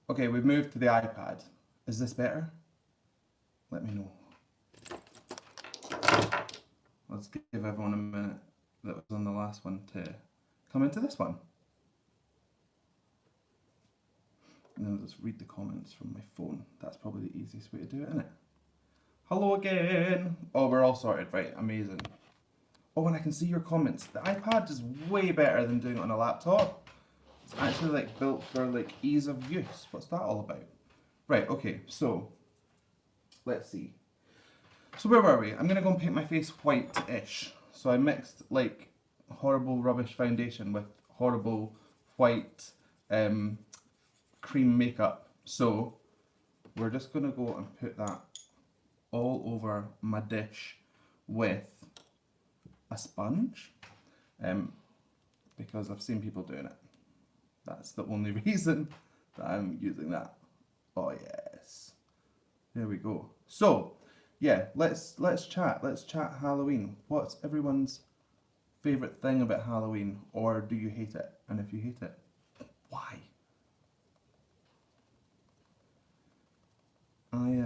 Okay, we've moved to the iPad. Is this better? Let me know. Let's give everyone a minute that was on the last one to come into this one. And then I'll just read the comments from my phone. That's probably the easiest way to do it, isn't it? Hello again! Oh, we're all sorted, right? Amazing. Oh, and I can see your comments. The iPad is way better than doing it on a laptop. It's actually like built for like ease of use. What's that all about? Right, okay, so let's see. So where were we? I'm gonna go and paint my face white-ish. So I mixed like horrible rubbish foundation with horrible white cream makeup. So we're just gonna go and put that all over my dish with a sponge, because I've seen people doing it. That's the only reason that I'm using that. Oh yes, there we go. So yeah, let's chat. Let's chat Halloween. What's everyone's favorite thing about Halloween, or do you hate it? And if you hate it, why? I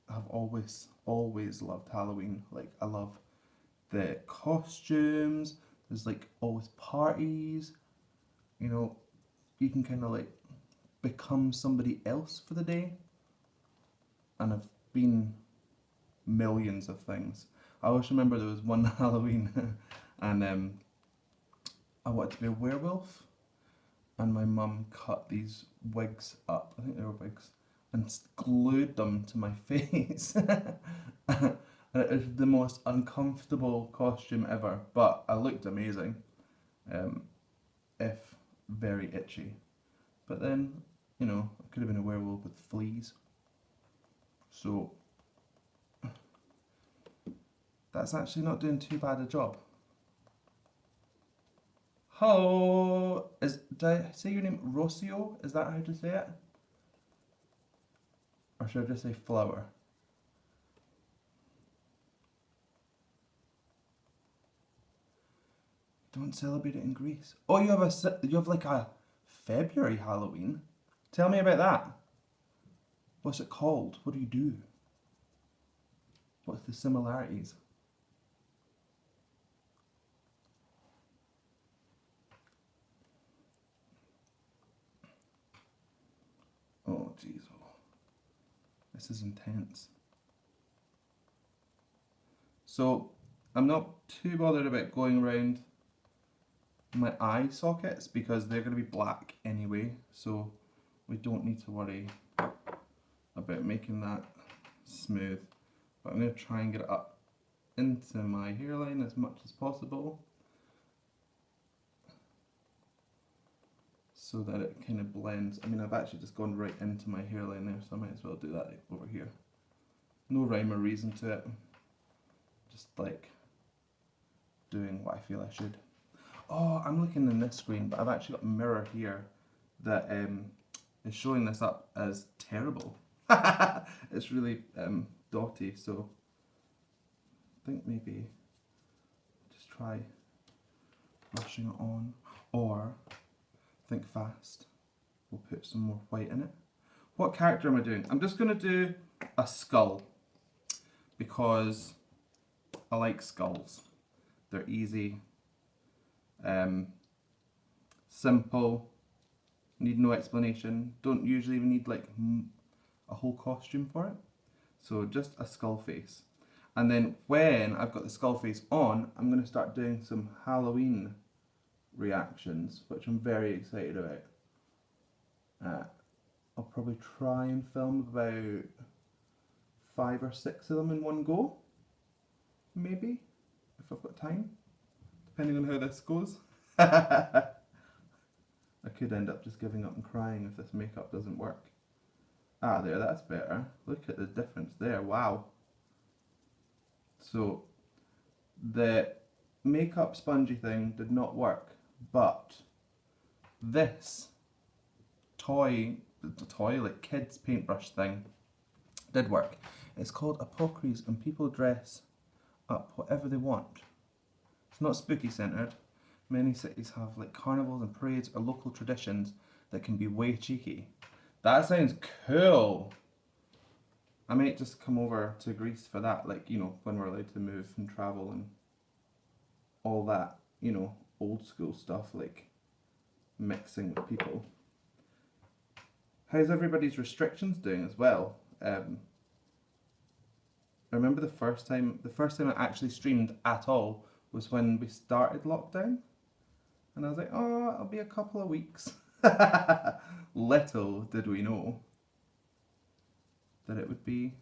have always loved Halloween. Like I love the costumes. There's like always parties. You know, you can kind of like become somebody else for the day. And I've been millions of things. I always remember there was one Halloween, and I wanted to be a werewolf, and my mum cut these wigs up. I think they were wigs, and glued them to my face. And it was the most uncomfortable costume ever, but I looked amazing, if very itchy. But then, you know, I could have been a werewolf with fleas. So that's actually not doing too bad a job. Hello, did I say your name Rocio? Is that how to say it? Or should I just say flower? Don't celebrate it in Greece. Oh, you have like a February Halloween. Tell me about that. What's it called? What do you do? What's the similarities? Oh, jeez. Oh. This is intense. So, I'm not too bothered about going around my eye sockets because they're going to be black anyway. So, we don't need to worry about making that smooth. But I'm going to try and get it up into my hairline as much as possible, so that it kind of blends. I mean, I've actually just gone right into my hairline there, so I might as well do that over here. No rhyme or reason to it. Just like doing what I feel I should. Oh, I'm looking in this screen, but I've actually got a mirror here that is showing this up as terrible. It's really dotty, so I think maybe just try brushing it on, or think fast. We'll put some more white in it. What character am I doing? I'm just going to do a skull because I like skulls. They're easy, simple, need no explanation. Don't usually even need like a whole costume for it. So just a skull face. And then when I've got the skull face on, I'm going to start doing some Halloween reactions, which I'm very excited about. I'll probably try and film about 5 or 6 of them in one go, maybe, if I've got time, depending on how this goes. I could end up just giving up and crying if this makeup doesn't work. Ah, there, that's better. Look at the difference there, wow. So, the makeup spongy thing did not work, but this toy like kids paintbrush thing did work. It's called Apocalypse, and people dress up whatever they want. It's not spooky centered. Many cities have like carnivals and parades or local traditions that can be way cheeky. That sounds cool. I might just come over to Greece for that, like, you know, when we're allowed to move and travel and all that, you know, old school stuff, like mixing with people. How's everybody's restrictions doing as well? I remember the first time I actually streamed at all was when we started lockdown, and I was like, oh, it'll be a couple of weeks. Little did we know that it would be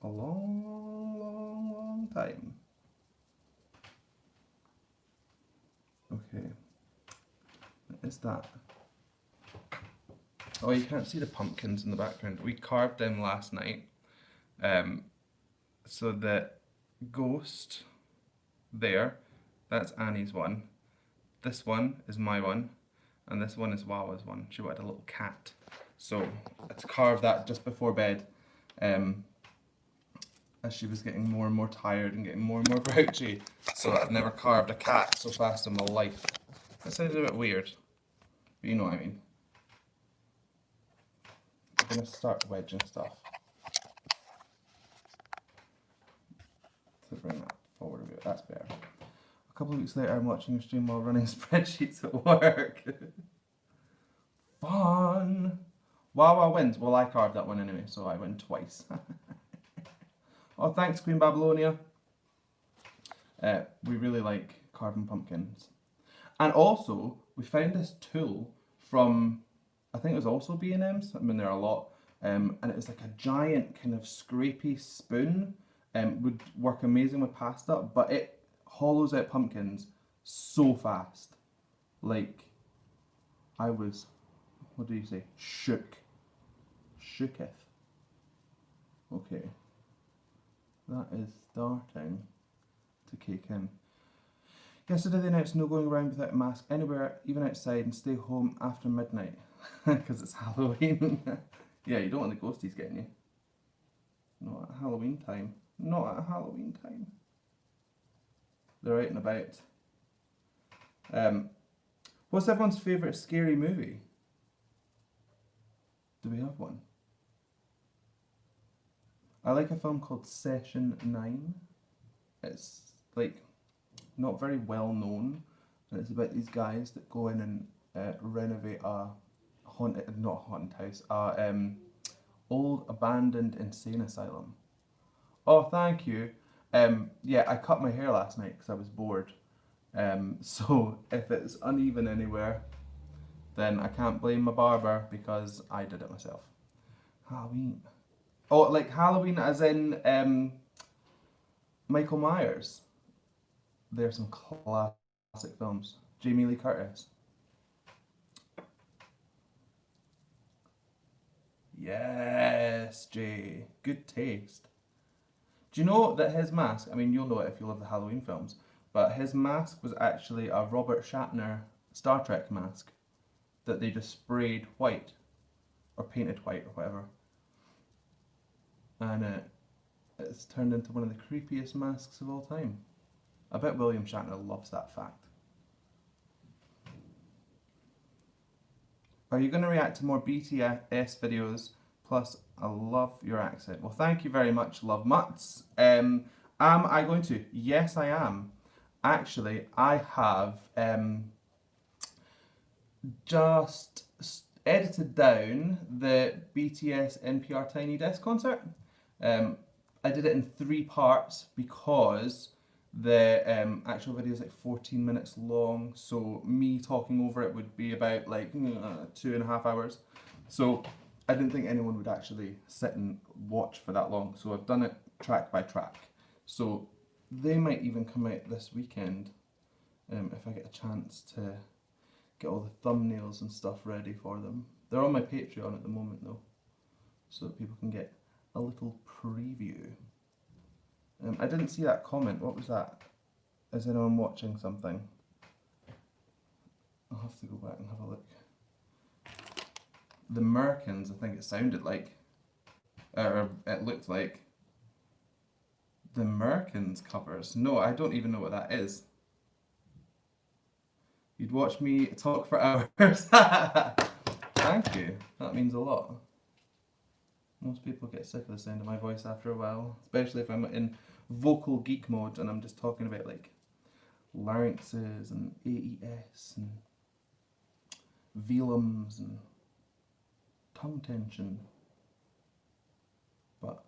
a long, long, long time. Okay, what is that? Oh, you can't see the pumpkins in the background. We carved them last night. So the ghost there, that's Annie's one. This one is my one, and this one is Wawa's one. She wanted a little cat. So let's carve that just before bed, as she was getting more and more tired and getting more and more grouchy. So I've never carved a cat so fast in my life. That sounded a bit weird, but you know what I mean. I'm gonna start wedging stuff to bring that forward a bit. That's better. A couple of weeks later, I'm watching a stream while running spreadsheets at work. Fun! Wawa wins. Well, I carved that one anyway, so I win twice. Oh, thanks, Queen Babylonia. We really like carving pumpkins. And also, we found this tool from, I think it was also B&M's. I mean, there are a lot. And it was like a giant kind of scrapey spoon. Would work amazing with pasta, but it hollows out pumpkins so fast. Like, I was, what do you say? Shooketh. Okay. That is starting to kick in. Yesterday they announced no going around without a mask anywhere, even outside, and stay home after midnight. Because it's Halloween. Yeah, you don't want the ghosties getting you. Not at Halloween time. Not at Halloween time. They're out and about. What's everyone's favourite scary movie? Do we have one? I like a film called Session 9. It's like not very well known, and it's about these guys that go in and renovate a haunted house, old abandoned insane asylum. Oh, thank you. Yeah, I cut my hair last night because I was bored. So if it's uneven anywhere, then I can't blame my barber because I did it myself. Halloween. Oh, like Halloween as in Michael Myers. There's some classic films. Jamie Lee Curtis. Yes, Jay. Good taste. Do you know that his mask, I mean, you'll know it if you love the Halloween films, but his mask was actually a Robert Shatner Star Trek mask that they just sprayed white, or painted white, or whatever. And it's turned into one of the creepiest masks of all time. I bet William Shatner loves that fact. Are you going to react to more BTS videos? Plus, I love your accent. Well, thank you very much, Love Mutts. Am I going to? Yes, I am. Actually, I have just edited down the BTS NPR Tiny Desk concert. I did it in 3 parts because the actual video is like 14 minutes long, so me talking over it would be about like 2.5 hours. So I didn't think anyone would actually sit and watch for that long, so I've done it track by track. So they might even come out this weekend if I get a chance to get all the thumbnails and stuff ready for them. They're on my Patreon at the moment though, so that people can get a little preview. I didn't see that comment. What was that? Is anyone watching something? I'll have to go back and have a look. The Merkins, I think it sounded like, or it looked like. The Merkins covers. No, I don't even know what that is. You'd watch me talk for hours. Thank you. That means a lot. Most people get sick of the sound of my voice after a while, especially if I'm in vocal geek mode and I'm just talking about like larynxes and AES and velums and tongue tension. But,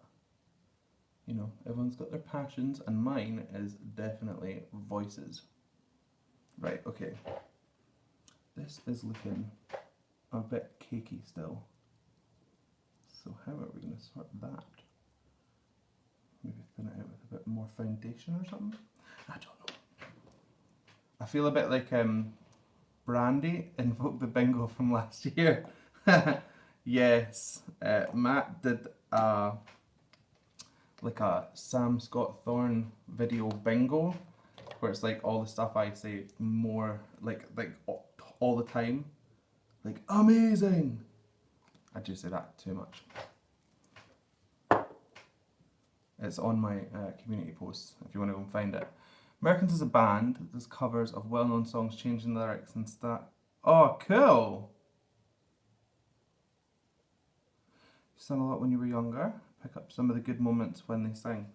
you know, everyone's got their passions, and mine is definitely voices. Right, okay. This is looking a bit cakey still. So how are we going to sort that? Maybe thin it out with a bit more foundation or something? I don't know. I feel a bit like Brandy in Vogue the Bingo from last year. Yes, Matt did like a Sam Scott-Thorne video bingo, where it's like all the stuff I say more like all the time, like amazing. I do say that too much. It's on my community posts if you want to go and find it. Americans is a band that does covers of well-known songs, changing the lyrics and stuff. Oh, cool! You sang a lot when you were younger. Pick up some of the good moments when they sing.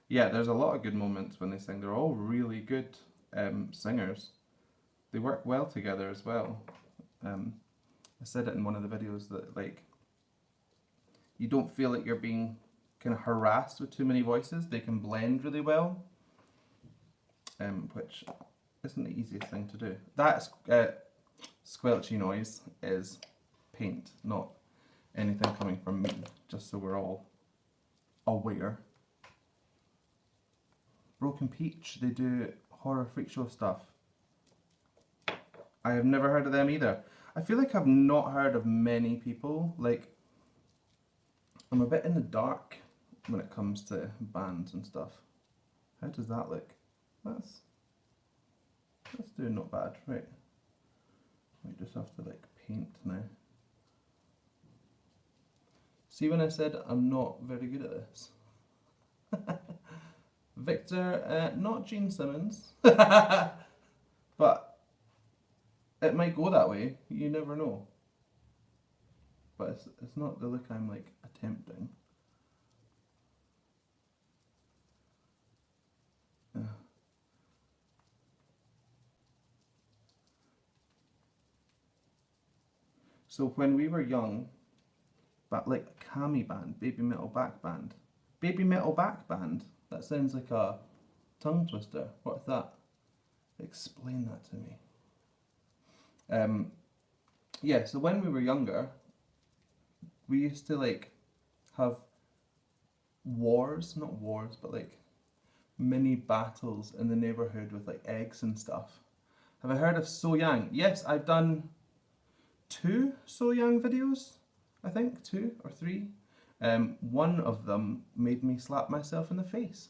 Yeah, there's a lot of good moments when they sing. They're all really good singers. They work well together as well. I said it in one of the videos that like you don't feel like you're being kind of harassed with too many voices. They can blend really well, which isn't the easiest thing to do. That squelchy noise is paint, not anything coming from me, just so we're all aware. Broken Peach, they do horror freak show stuff. I have never heard of them either. I feel like I've not heard of many people. Like, I'm a bit in the dark when it comes to bands and stuff. How does that look? That's doing not bad, right? We just have to like paint now. See when I said I'm not very good at this? Victor, not Gene Simmons, but it might go that way, you never know. But it's not the look I'm like attempting. So when we were young, but like Cami band, Baby Metal Back Band. Baby Metal Back Band? That sounds like a tongue twister. What's that? Explain that to me. Yeah, so when we were younger, we used to like have wars, not wars, but like mini battles in the neighborhood with like eggs and stuff. Have I heard of So Yang? Yes, I've done 2 So Yang videos, I think, 2 or 3. One of them made me slap myself in the face.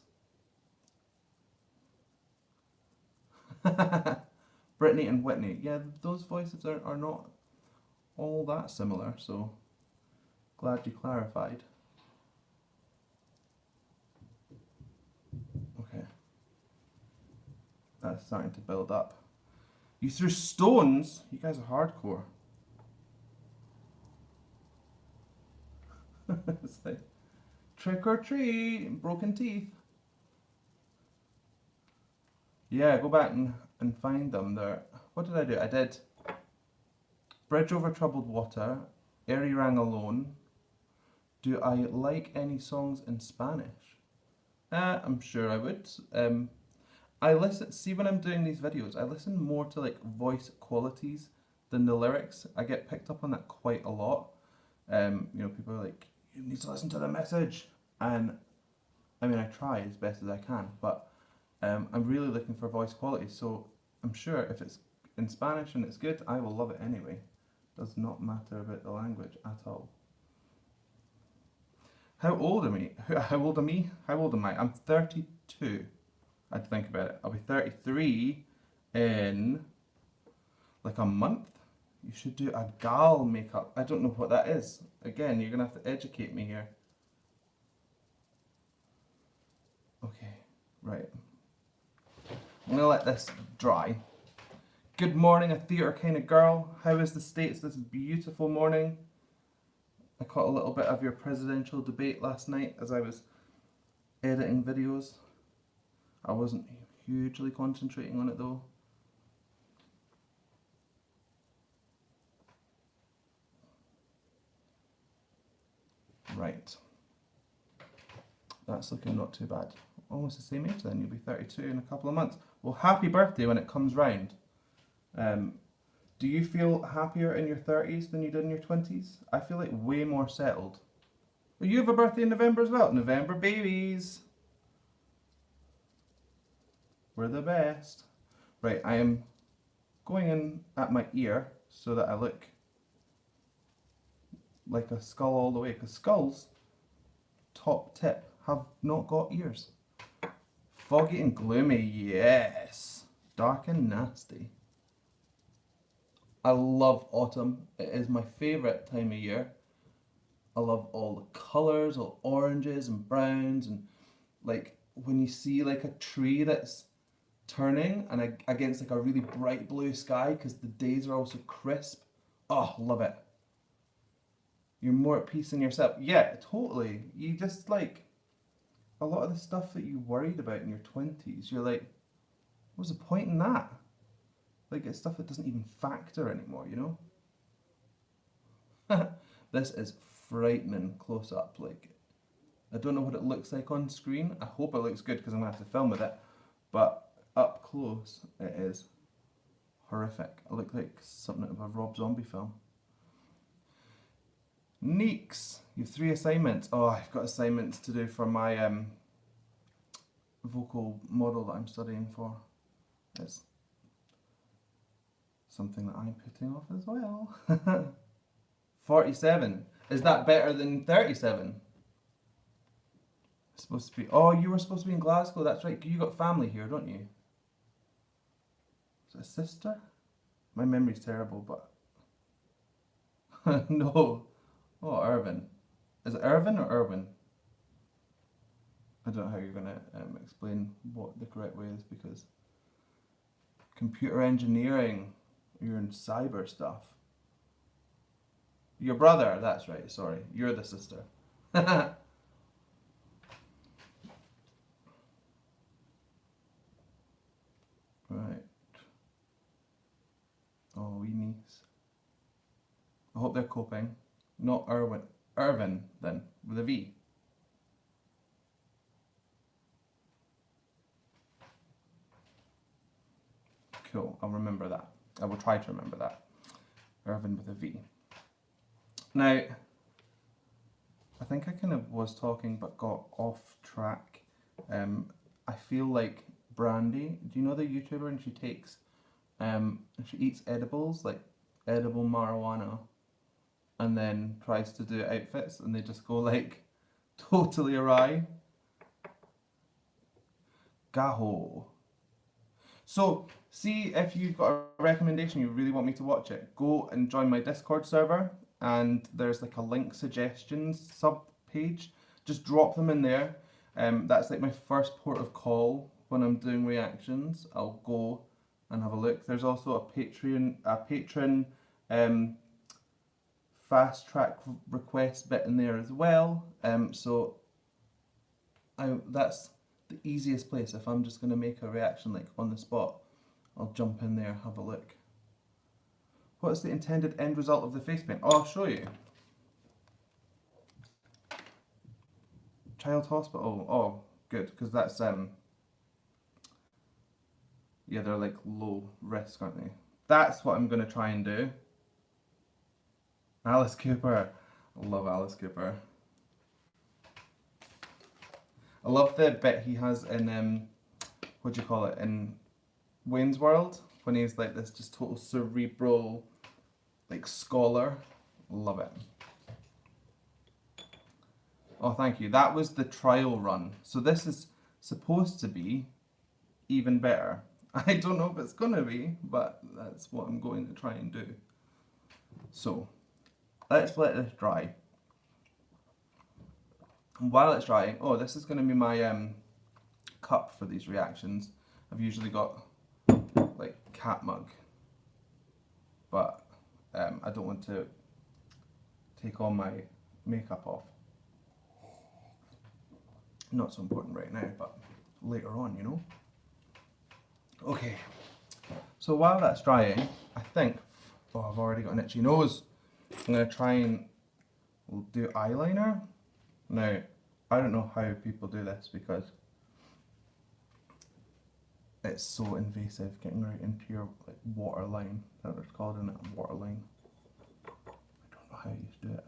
Brittany and Whitney, yeah, those voices are not all that similar, so glad you clarified. Okay, that's starting to build up. You threw stones? You guys are hardcore. It's like, trick or treat, broken teeth. Yeah, go back and find them there. What did I do? I did Bridge Over Troubled Water, Eri Rang Alone. Do I like any songs in Spanish? I'm sure I would. I listen, see when I'm doing these videos, I listen more to like voice qualities than the lyrics. I get picked up on that quite a lot. You know, people are like, you need to listen to the message. And I mean, I try as best as I can, but I'm really looking for voice quality. So I'm sure if it's in Spanish and it's good, I will love it anyway. Does not matter about the language at all. How old am I? How old am I? How old am I? I'm 32. I'd think about it. I'll be 33 in like a month. You should do a gal makeup. I don't know what that is. Again, you're gonna have to educate me here. Okay, right. I'm gonna let this dry. Good morning, a theatre kind of girl. How is the States this beautiful morning? I caught a little bit of your presidential debate last night as I was editing videos. I wasn't hugely concentrating on it though. Right. That's looking not too bad. Almost the same age then, you'll be 32 in a couple of months. Well, happy birthday when it comes round. Do you feel happier in your 30s than you did in your 20s? I feel like way more settled. Well, you have a birthday in November as well. November babies. We're the best. Right, I am going in at my ear so that I look like a skull all the way, because skulls, top tip, have not got ears. Foggy and gloomy, yes. Dark and nasty. I love autumn. It is my favourite time of year. I love all the colours, all oranges and browns, and like when you see like a tree that's turning and against like a really bright blue sky because the days are also crisp. Oh, love it. You're more at peace in yourself. Yeah, totally. You just like a lot of the stuff that you worried about in your 20s, you're like, what's the point in that? Like, it's stuff that doesn't even factor anymore, you know? This is frightening close up. Like, I don't know what it looks like on screen. I hope it looks good because I'm going to have to film with it. But up close, it is horrific. I look like something out of a Rob Zombie film. Neeks, you have 3 assignments. Oh, I've got assignments to do for my vocal model that I'm studying for. It's something that I'm putting off as well. 47. Is that better than 37? It's supposed to be. Oh, you were supposed to be in Glasgow. That's right. You got family here, don't you? Is it a sister? My memory's terrible, but no. Oh, Irvin. Is it Irvin or Irwin? I don't know how you're going to explain what the correct way is because computer engineering, you're in cyber stuff. Your brother, that's right, sorry. You're the sister. Right. Oh, wee niece. I hope they're coping. Not Irwin. Irvin, then, with a V. Cool, I'll remember that. I will try to remember that. Irvin with a V. Now, I think I kind of was talking but got off track. I feel like Brandy, do you know the YouTuber, and she takes, she eats edibles, like edible marijuana, and then tries to do outfits and they just go like totally awry. Gaho. So, see if you've got a recommendation, you really want me to watch it, go and join my Discord server and there's like a link suggestions sub page. Just drop them in there. That's like my first port of call when I'm doing reactions. I'll go and have a look. There's also a patron fast track request bit in there as well. So that's the easiest place. If I'm just going to make a reaction like on the spot, I'll jump in there, have a look. What's the intended end result of the face paint? Oh, I'll show you. Child hospital. Oh, good, because that's yeah, they're like low risk, aren't they? That's what I'm going to try and do. Alice Cooper. I love Alice Cooper. I love the bit he has in what do you call it, in Wayne's World, when he's like this just total cerebral like scholar. Love it. Oh, thank you. That was the trial run. So this is supposed to be even better. I don't know if it's gonna be, but that's what I'm going to try and do. So let's let this dry. And while it's drying, oh, this is gonna be my cup for these reactions. I've usually got like cat mug. but I don't want to take all my makeup off. Not so important right now, but later on, you know. Okay, so while that's drying, I think, oh, I've already got an itchy nose. I'm going to try and do eyeliner. Now, I don't know how people do this because it's so invasive getting right into your like waterline. That's what it's called, isn't it? Waterline. I don't know how you do it.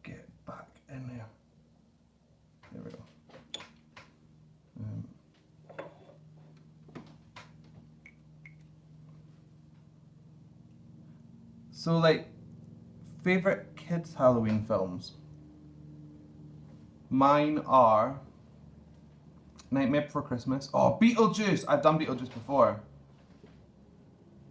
Get back in there. There we go. So like, favourite kids Halloween films? Mine are Nightmare Before Christmas. Oh, Beetlejuice! I've done Beetlejuice before.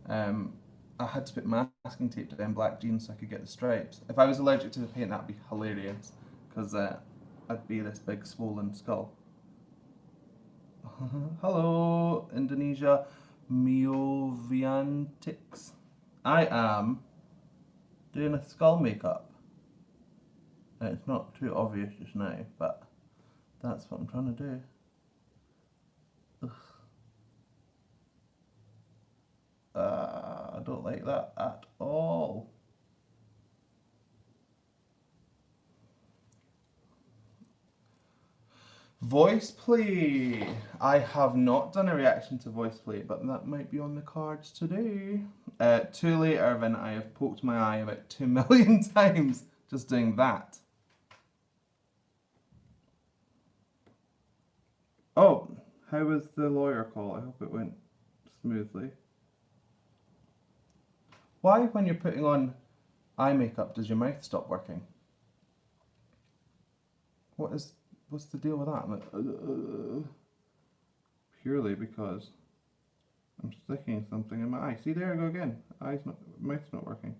I had to put masking tape down black jeans so I could get the stripes. If I was allergic to the paint, that'd be hilarious, because I'd be this big swollen skull. Hello, Indonesia, Mioviantix. I am doing a skull makeup. It's not too obvious just now, but that's what I'm trying to do. Ugh. I don't like that at all. Voice play. I have not done a reaction to voice play, but that might be on the cards today. Too late, Irvin. I have poked my eye about 2 million times just doing that. Oh, how was the lawyer call? I hope it went smoothly. Why, when you're putting on eye makeup, does your mouth stop working? What's the deal with that? I'm like, purely because I'm sticking something in my eye. See, there I go again. Mouth's not working.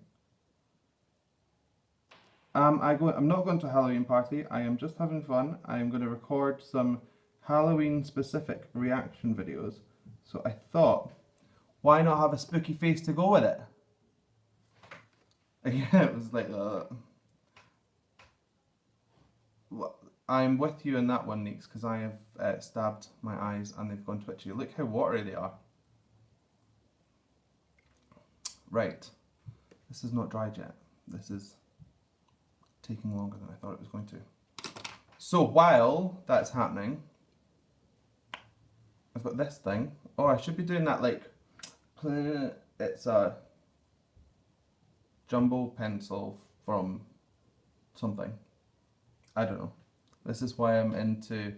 I'm not going to a Halloween party. I am just having fun. I am going to record some Halloween specific reaction videos. So I thought, why not have a spooky face to go with it? Yeah, it was like, I'm with you in that one, Neeks, because I have stabbed my eyes and they've gone twitchy. Look how watery they are. Right, this is not dried yet. This is taking longer than I thought it was going to. So while that's happening, I've got this thing. Oh, I should be doing that like, it's a jumbo pencil from something. I don't know. This is why I'm into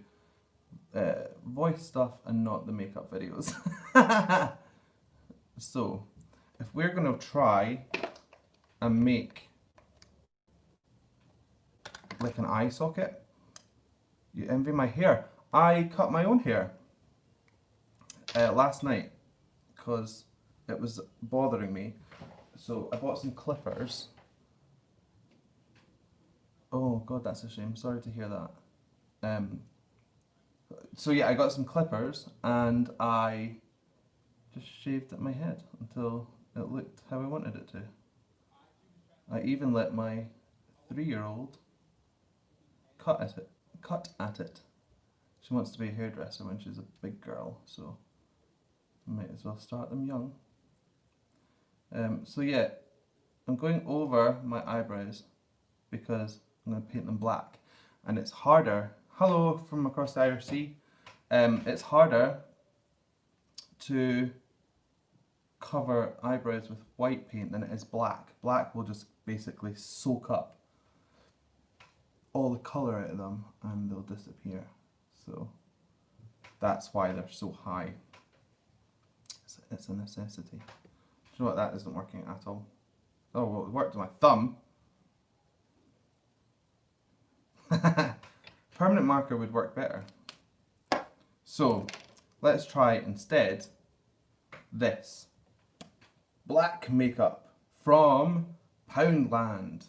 voice stuff and not the makeup videos. So, if we're going to try and make like an eye socket, you envy my hair. I cut my own hair last night because it was bothering me. So I bought some clippers. Oh god, that's a shame. Sorry to hear that. So yeah, I got some clippers and I just shaved at my head until it looked how I wanted it to. I even let my 3-year-old cut at it. She wants to be a hairdresser when she's a big girl, so I might as well start them young. So yeah, I'm going over my eyebrows because I'm going to paint them black, and it's harder. Hello from across the Irish Sea. It's harder to cover eyebrows with white paint than it is black. Black will just basically soak up all the colour out of them and they'll disappear. So that's why they're so high. It's a necessity. Do you know what, that isn't working at all? Oh, well, it worked with my thumb. Permanent marker would work better. So let's try instead this. Black makeup from Poundland.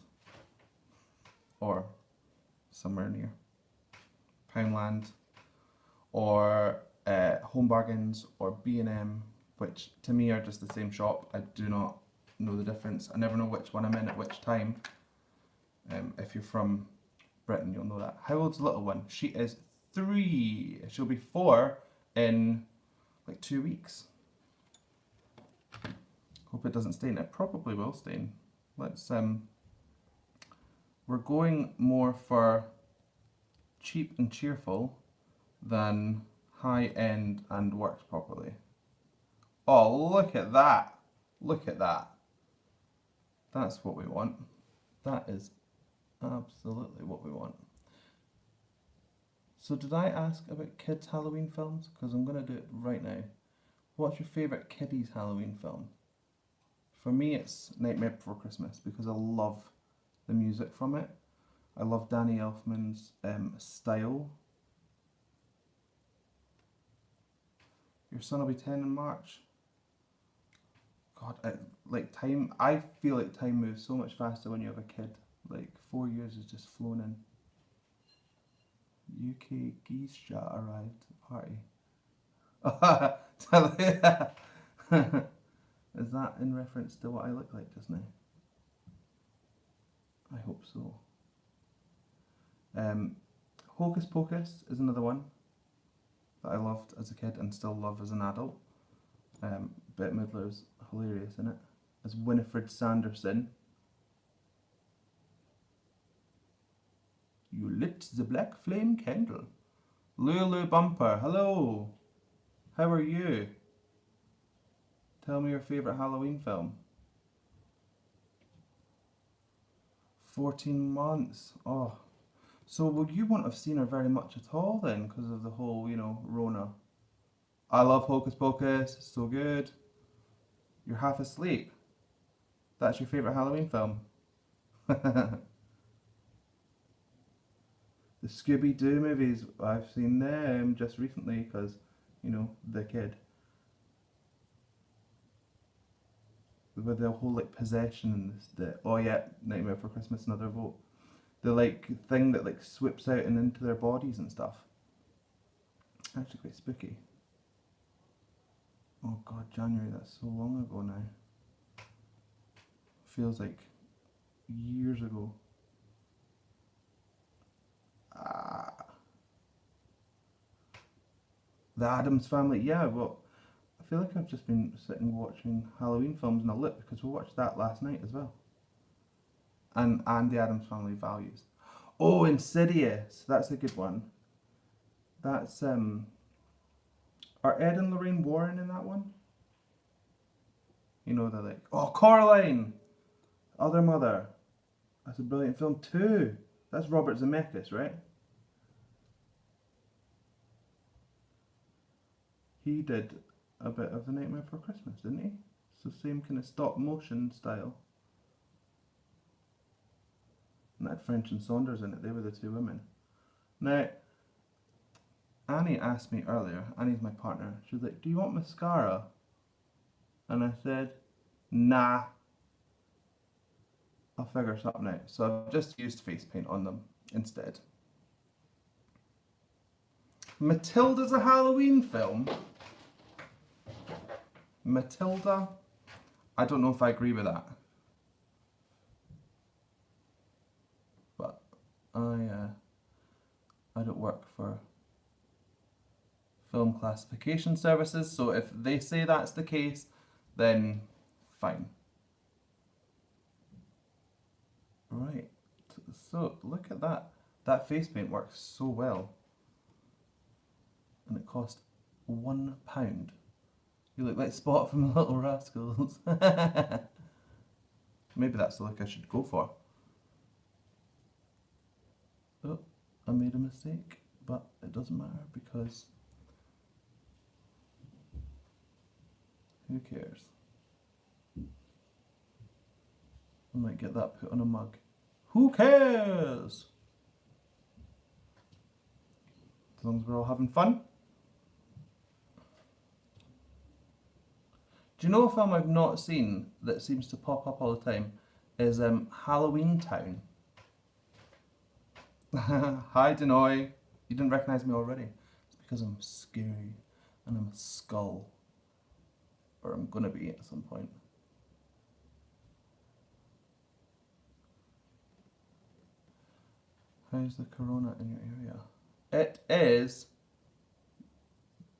Or somewhere near Poundland. Or Home Bargains or B&M. which to me are just the same shop. I do not know the difference. I never know which one I'm in at which time. If you're from Britain, you'll know that. How old's the little one? She is 3. She'll be 4 in like 2 weeks. Hope it doesn't stain. It probably will stain. Let's we're going more for cheap and cheerful than high end and works properly. Oh, look at that. Look at that. That's what we want. That is absolutely what we want. So did I ask about kids' Halloween films? Because I'm going to do it right now. What's your favourite kiddies Halloween film? For me it's Nightmare Before Christmas because I love the music from it. I love Danny Elfman's style. Your son will be 10 in March. God, I feel like time moves so much faster when you have a kid. Like 4 years has just flown in. UK geisha arrived at the party. Is that in reference to what I look like just now? I hope so. Hocus Pocus is another one that I loved as a kid and still love as an adult. Bette Midler's hilarious in it as Winifred Sanderson. You lit the black flame candle. Lulu Bumper, hello. How are you? Tell me your favourite Halloween film. 14 months. Oh. So well, you won't have seen her very much at all then because of the whole, Rona. I love Hocus Pocus. It's so good. You're half asleep. That's your favourite Halloween film. The Scooby-Doo movies, I've seen them just recently because, the kid. With the whole possession and oh yeah, Nightmare Before Christmas, another vote. The thing that swips out and into their bodies and stuff. Actually quite spooky. Oh god, January, that's so long ago now. Feels like years ago. The Addams Family, yeah, well, I feel like I've just been sitting watching Halloween films in a loop because we watched that last night as well. And the Addams Family Values. Oh, Insidious, that's a good one. That's, are Ed and Lorraine Warren in that one? They're oh, Coraline! Other Mother. That's a brilliant film too. That's Robert Zemeckis, right? He did a bit of The Nightmare Before Christmas, didn't he? So same kind of stop motion style. And that had French and Saunders in it. They were the 2 women. Now, Annie asked me earlier, Annie's my partner, she was like, do you want mascara? And I said, nah. I'll figure something out. So I've just used Facepaint on them instead. Matilda's a Halloween film? Matilda? I don't know if I agree with that. But I don't work for film classification services, so if they say that's the case, then fine. Right, so look at that. That face paint works so well. And it cost £1. You look like Spot from the Little Rascals. Maybe that's the look I should go for. Oh, I made a mistake, but it doesn't matter because who cares? I might get that put on a mug. Who cares? As long as we're all having fun. Do you know a film I've not seen that seems to pop up all the time? Is Halloween Town. Hi Denoy. You didn't recognise me already. It's because I'm scary and I'm a skull. or I'm gonna be at some point. How's the corona in your area? It is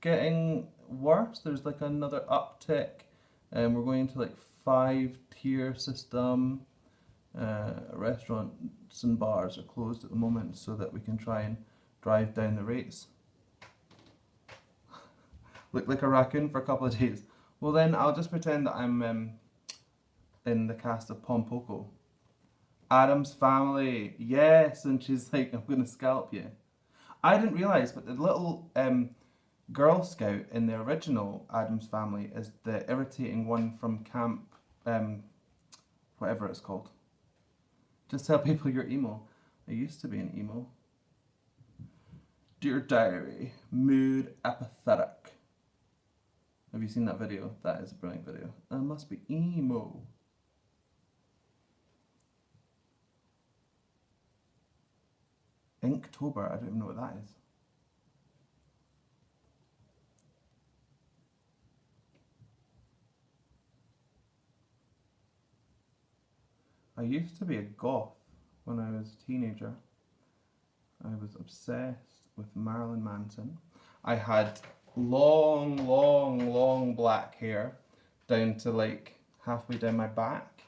getting worse. There's like another uptick, and we're going to like 5-tier system. Restaurants and bars are closed at the moment so that we can try and drive down the rates. Look like a raccoon for a couple of days. Well then, I'll just pretend that I'm in the cast of Pompoko. Adam's Family, yes, and she's like, I'm gonna scalp you. I didn't realise, but the little Girl Scout in the original Adam's Family is the irritating one from camp, whatever it's called. Just tell people you're emo. I used to be an emo. Dear Diary, mood apathetic. Have you seen that video? That is a brilliant video. I must be emo. Inktober, I don't even know what that is. I used to be a goth when I was a teenager. I was obsessed with Marilyn Manson. I had long black hair down to like halfway down my back.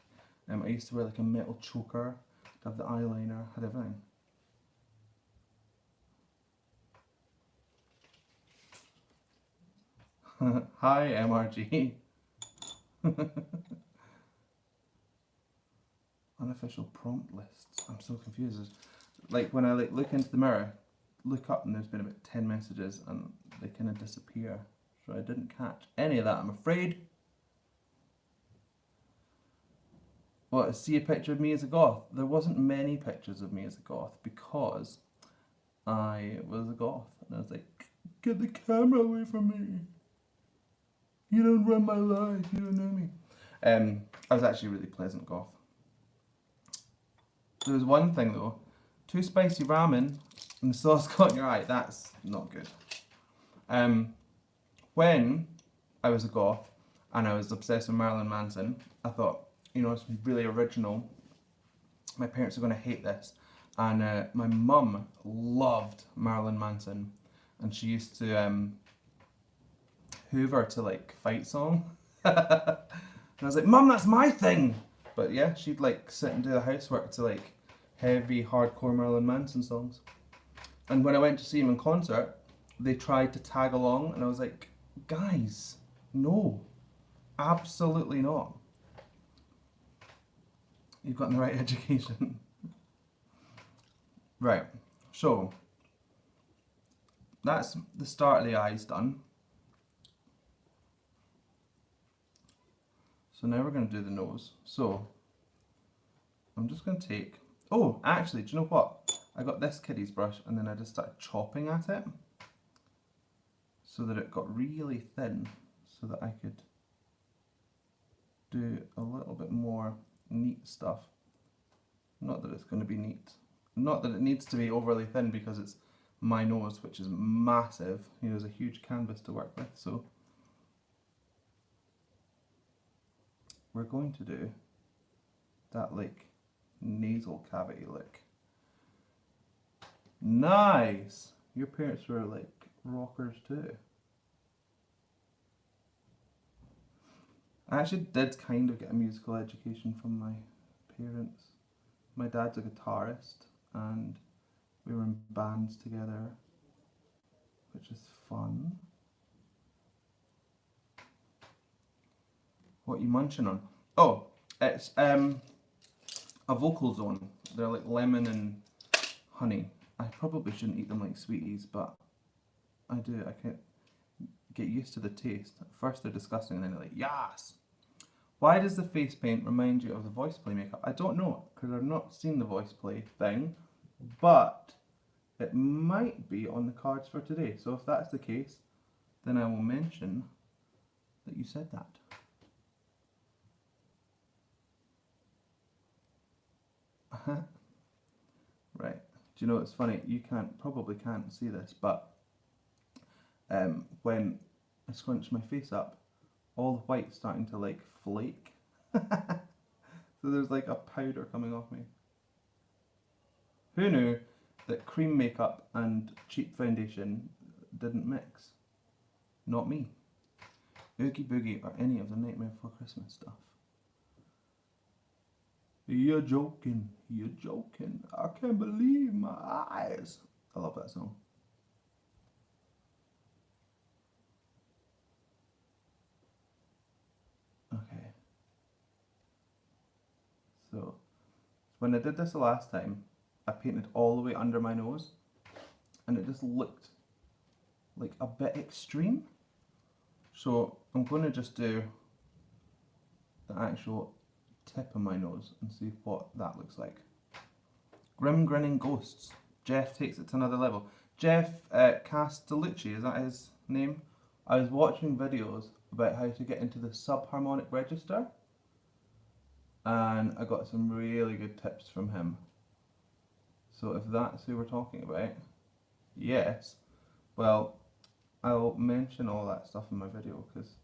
I used to wear like a metal choker, have the eyeliner, had everything. Hi MRG. Unofficial prompt lists. I'm so confused. Like when I like look into the mirror, look up and there's been about 10 messages and they kind of disappear. So I didn't catch any of that, I'm afraid. What, see a picture of me as a goth? There wasn't many pictures of me as a goth because I was a goth and I was like, get the camera away from me. You don't run my life, you don't know me. I was actually a really pleasant goth. There was one thing though, too spicy ramen and the sauce caught in your eye, that's not good. When I was a goth and I was obsessed with Marilyn Manson, I thought, you know, it's really original. My parents are going to hate this. And my mum loved Marilyn Manson and she used to hoover to like fight song. And I was like, Mum, that's my thing! But yeah, she'd like sit and do the housework to like heavy, hardcore Marilyn Manson songs. And when I went to see him in concert, they tried to tag along and I was like, guys, no, absolutely not. You've gotten the right education. Right, so that's the start of the eyes done. So now we're going to do the nose. So I'm just going to take, oh, actually, do you know what? I got this kiddie's brush and then I just started chopping at it so that it got really thin so that I could do a little bit more neat stuff. Not that it's going to be neat. Not that it needs to be overly thin because it's my nose, which is massive. You know, there's a huge canvas to work with, so we're going to do that like nasal cavity look. Nice! Your parents were like rockers too. I actually did kind of get a musical education from my parents. My dad's a guitarist and we were in bands together, which is fun. What are you munching on? Oh, it's a vocal zone. They're like lemon and honey. I probably shouldn't eat them like sweeties, but I do. I can't get used to the taste. At first they're disgusting and then they're like, yes! Why does the face paint remind you of the voice play makeup? I don't know, because I've not seen the voice play thing, but it might be on the cards for today. So if that's the case, then I will mention that you said that. Right. Do you know what's funny? You probably can't see this, but when I scrunch my face up, all the white's starting to like flake. So there's like a powder coming off me. Who knew that cream makeup and cheap foundation didn't mix? Not me. Oogie Boogie or any of the Nightmare Before Christmas stuff. You're joking, you're joking. I can't believe my eyes. I love that song. Okay. So, when I did this the last time, I painted all the way under my nose and it just looked like a bit extreme. So I'm going to just do the actual tip of my nose and see what that looks like. Grim Grinning Ghosts. Jeff takes it to another level. Jeff Castellucci, is that his name? I was watching videos about how to get into the subharmonic register and I got some really good tips from him. So if that's who we're talking about, yes, well, I'll mention all that stuff in my video because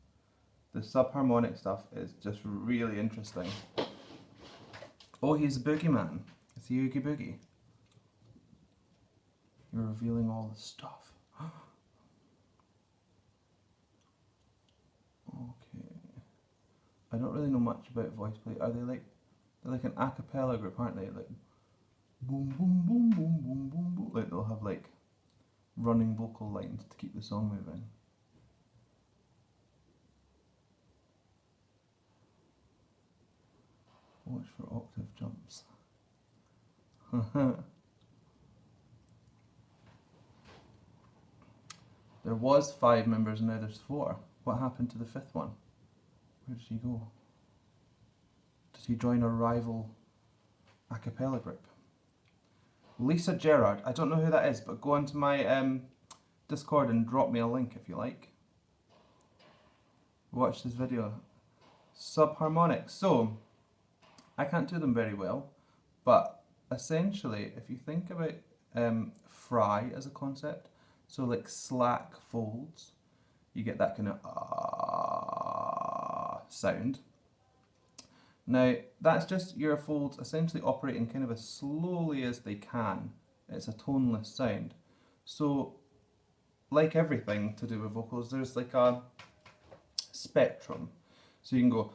the subharmonic stuff is just really interesting. Oh, he's a boogeyman. Is he Oogie Boogie? You're revealing all the stuff. Okay. I don't really know much about voice play. Are they like, they're like an a cappella group, aren't they? Like boom, boom, boom, boom, boom, boom, boom. Like they'll have like running vocal lines to keep the song moving. Watch for octave jumps. There was 5 members and now there's 4. What happened to the 5th one? Where did he go? Did he join a rival a cappella group? Lisa Gerard, I don't know who that is, but go onto my Discord and drop me a link if you like. Watch this video. Subharmonics. So, I can't do them very well, but essentially, if you think about fry as a concept, so like slack folds, you get that kind of sound. Now, that's just your folds essentially operating kind of as slowly as they can. It's a toneless sound. So, like everything to do with vocals, there's like a spectrum. So you can go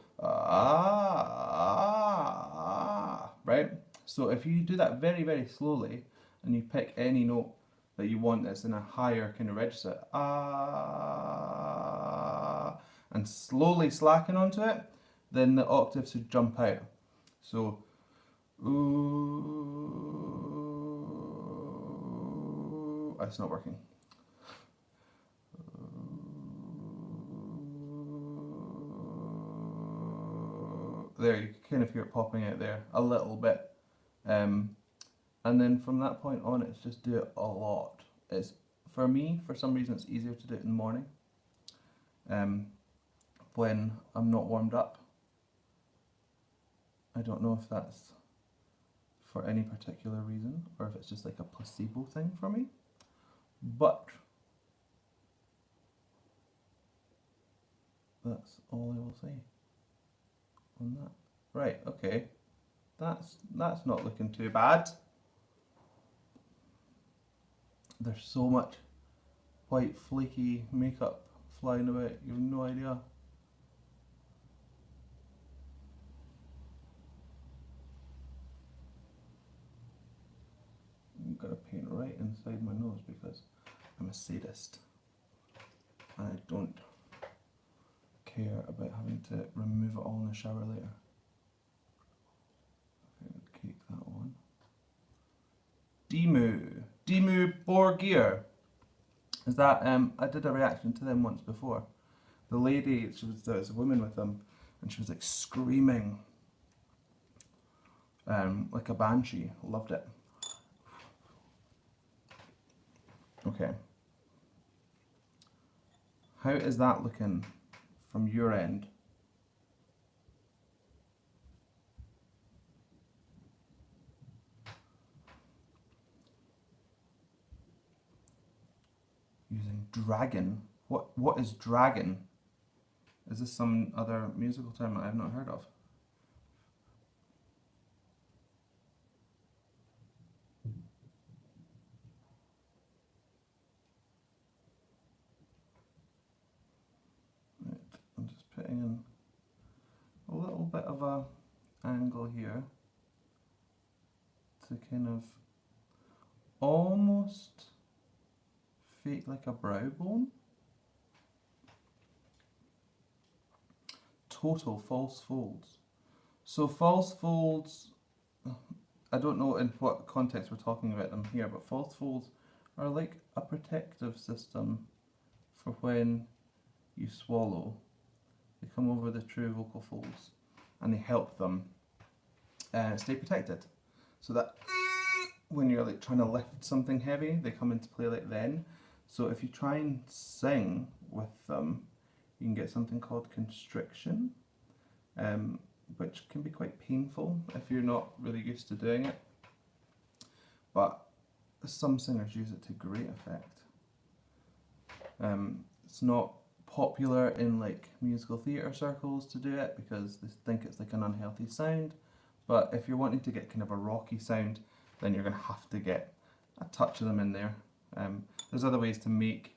right? So if you do that very, very slowly and you pick any note that you want that's in a higher kind of register, and slowly slacken onto it, then the octaves should jump out. So, ooh, it's not working. There, you can kind of hear it popping out there a little bit. And then from that point on, it's just do it a lot. It's, for me, for some reason, it's easier to do it in the morning when I'm not warmed up. I don't know if that's for any particular reason or if it's just like a placebo thing for me, but that's all I will say on that. Right, okay, that's not looking too bad. There's so much white flaky makeup flying about, you have no idea. I'm gonna paint right inside my nose because I'm a sadist and I don't care about having to remove it all in the shower later. Okay, cake that one. Demu Borgir. Is that I did a reaction to them once before. The lady, there was a woman with them and she was like screaming like a banshee. Loved it. Okay. How is that looking from your end? Using dragon. What is dragon? Is this some other musical term that I've not heard of? Right, I'm just putting in a little bit of a angle here to kind of almost fake like a brow bone. Total false folds. So false folds, I don't know in what context we're talking about them here, but false folds are like a protective system for when you swallow. They come over the true vocal folds and they help them stay protected. So that when you're like trying to lift something heavy, they come into play like then. So if you try and sing with them, you can get something called constriction, which can be quite painful if you're not really used to doing it. But some singers use it to great effect. It's not popular in like musical theatre circles to do it because they think it's like an unhealthy sound. But if you're wanting to get kind of a rocky sound, then you're going to have to get a touch of them in there. There's other ways to make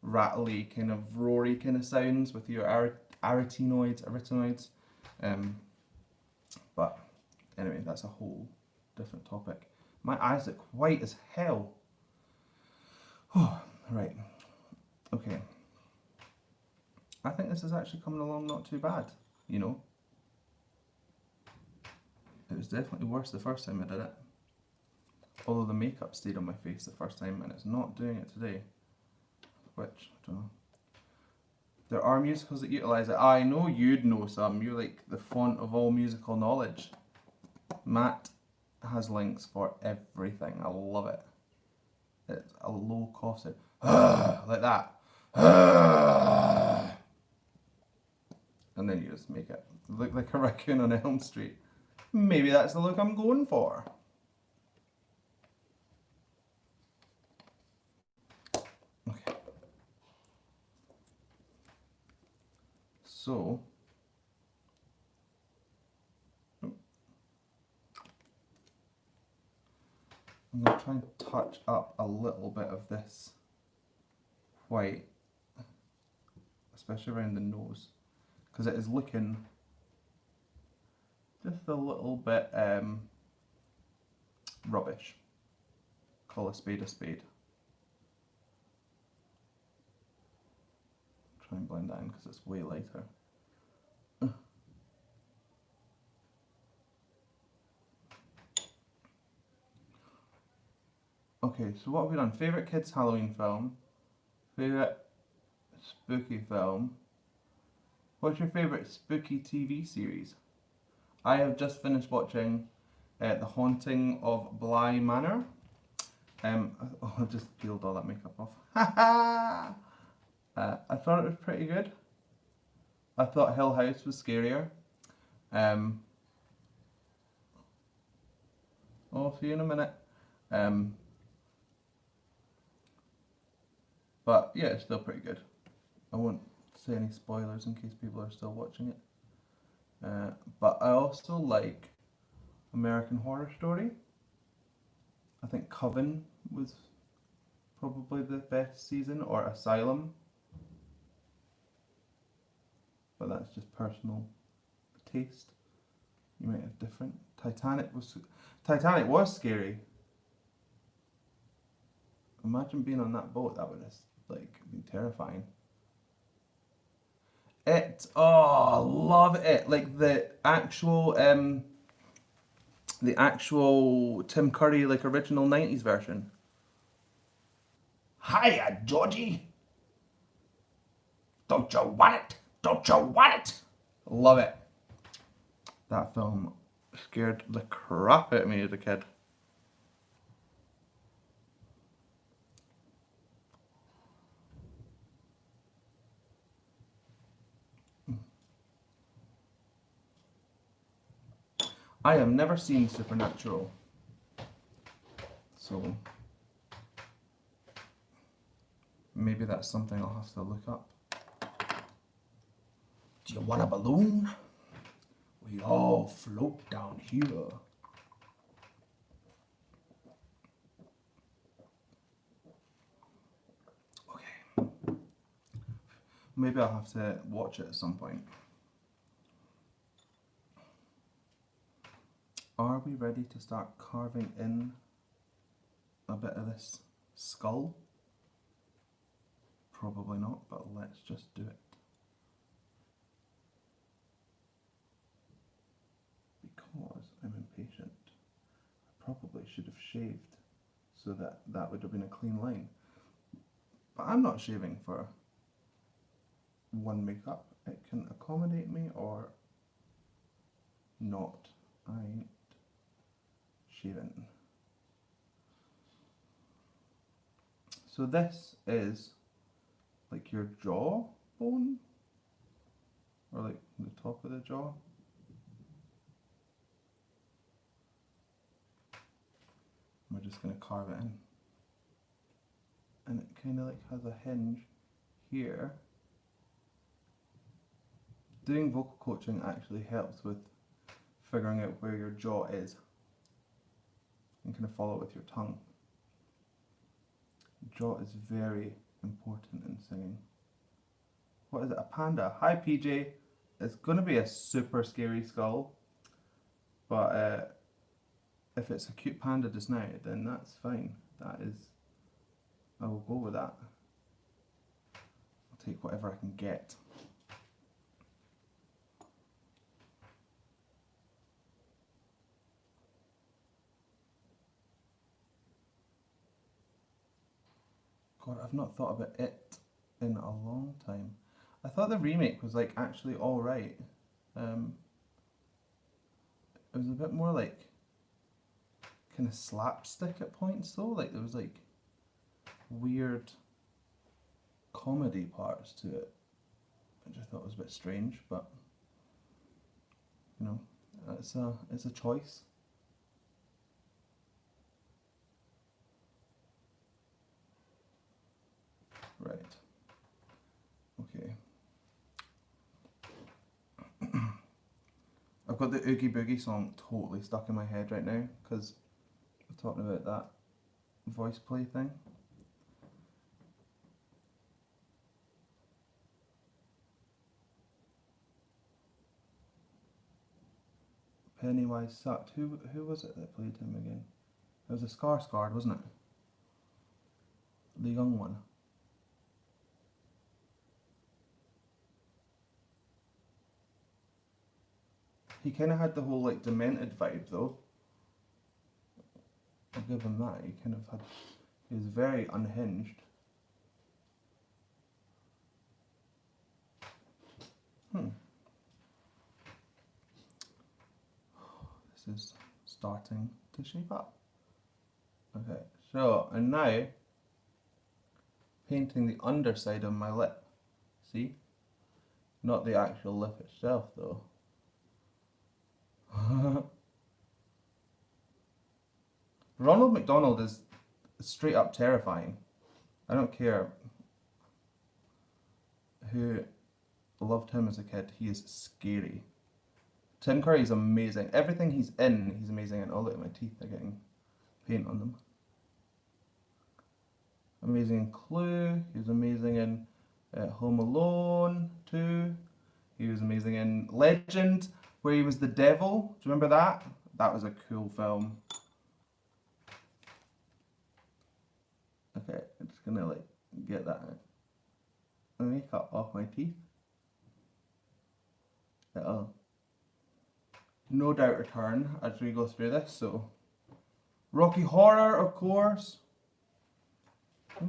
rattly, kind of roary kind of sounds with your arytenoids. But anyway, that's a whole different topic. My eyes look white as hell. Oh, right. Okay. I think this is actually coming along not too bad, you know. It was definitely worse the first time I did it. Although the makeup stayed on my face the first time and it's not doing it today. Which, I don't know. There are musicals that utilise it. I know you'd know some. You're like the font of all musical knowledge. Matt has links for everything. I love it. It's a low cost sound. Like that. And then you just make it look like a raccoon on Elm Street. Maybe that's the look I'm going for. Okay. So, I'm going to try and touch up a little bit of this white, especially around the nose, because it is looking just a little bit rubbish. Call a spade a spade. Try and blend that in because it's way lighter. Okay, so what have we done? Favourite kids Halloween film? Favourite spooky film? What's your favourite spooky TV series? I have just finished watching The Haunting of Bly Manor. I've just peeled all that makeup off. I thought it was pretty good. I thought Hill House was scarier. I'll see you in a minute. But yeah, it's still pretty good. I won't say any spoilers in case people are still watching it. But I also like American Horror Story. I think Coven was probably the best season, or Asylum. But that's just personal taste. You might have different. Titanic was scary. Imagine being on that boat. That would have like been terrifying. Love it. Like the actual Tim Curry like original 90s version. Hiya, Georgie. Don't you want it? Don't you want it? Love it. That film scared the crap out of me as a kid. I have never seen Supernatural, so maybe that's something I'll have to look up. Do you want a balloon? We all float down here. Okay. Maybe I'll have to watch it at some point. Are we ready to start carving in a bit of this skull? Probably not, but let's just do it. Because I'm impatient. I probably should have shaved so that that would have been a clean line. But I'm not shaving for one makeup. It can accommodate me or not. I ain't shaving. So this is like your jaw bone, or like the top of the jaw. We're just going to carve it in. And it kind of like has a hinge here. Doing vocal coaching actually helps with figuring out where your jaw is. And kind of follow it with your tongue. Jaw is very important in singing. What is it? A panda. Hi PJ. It's going to be a super scary skull. But if it's a cute panda just now, then that's fine. That is, I will go with that. I'll take whatever I can get. God, I've not thought about it in a long time. I thought the remake was like actually alright. It was a bit more like kind of slapstick at points though. Like there was like weird comedy parts to it, which I thought was a bit strange, but you know, it's a choice. Right. Okay. I've got the Oogie Boogie song totally stuck in my head right now because we're talking about that voice play thing. Pennywise sucked. Who was it that played him again? It was a Skarsgård, wasn't it? The young one. He kind of had the whole like demented vibe though. I'll give him that. He kind of had, he was very unhinged. This is starting to shape up. Okay, so and now painting the underside of my lip. See? Not the actual lip itself though. Ronald McDonald is straight up terrifying. I don't care who loved him as a kid, he is scary. Tim Curry's amazing. Everything he's in, he's amazing in. Oh look, my teeth are getting paint on them. Amazing in Clue, he was amazing in Home Alone 2, he was amazing in Legend, where he was the devil. Do you remember that? That was a cool film. Okay, I'm just gonna like get that makeup off my teeth. It'll no doubt return as we go through this. So, Rocky Horror, of course.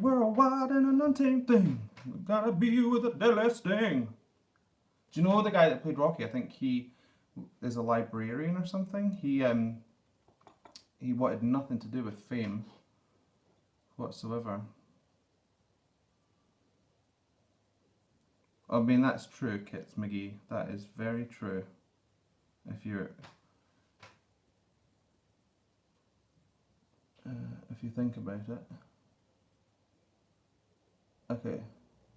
Worldwide and an untamed thing. We gotta be with a deadly sting. Do you know the guy that played Rocky? I think he is a librarian or something. He wanted nothing to do with fame whatsoever. I mean, that's true, Kits McGee. That is very true. If you think about it. Okay,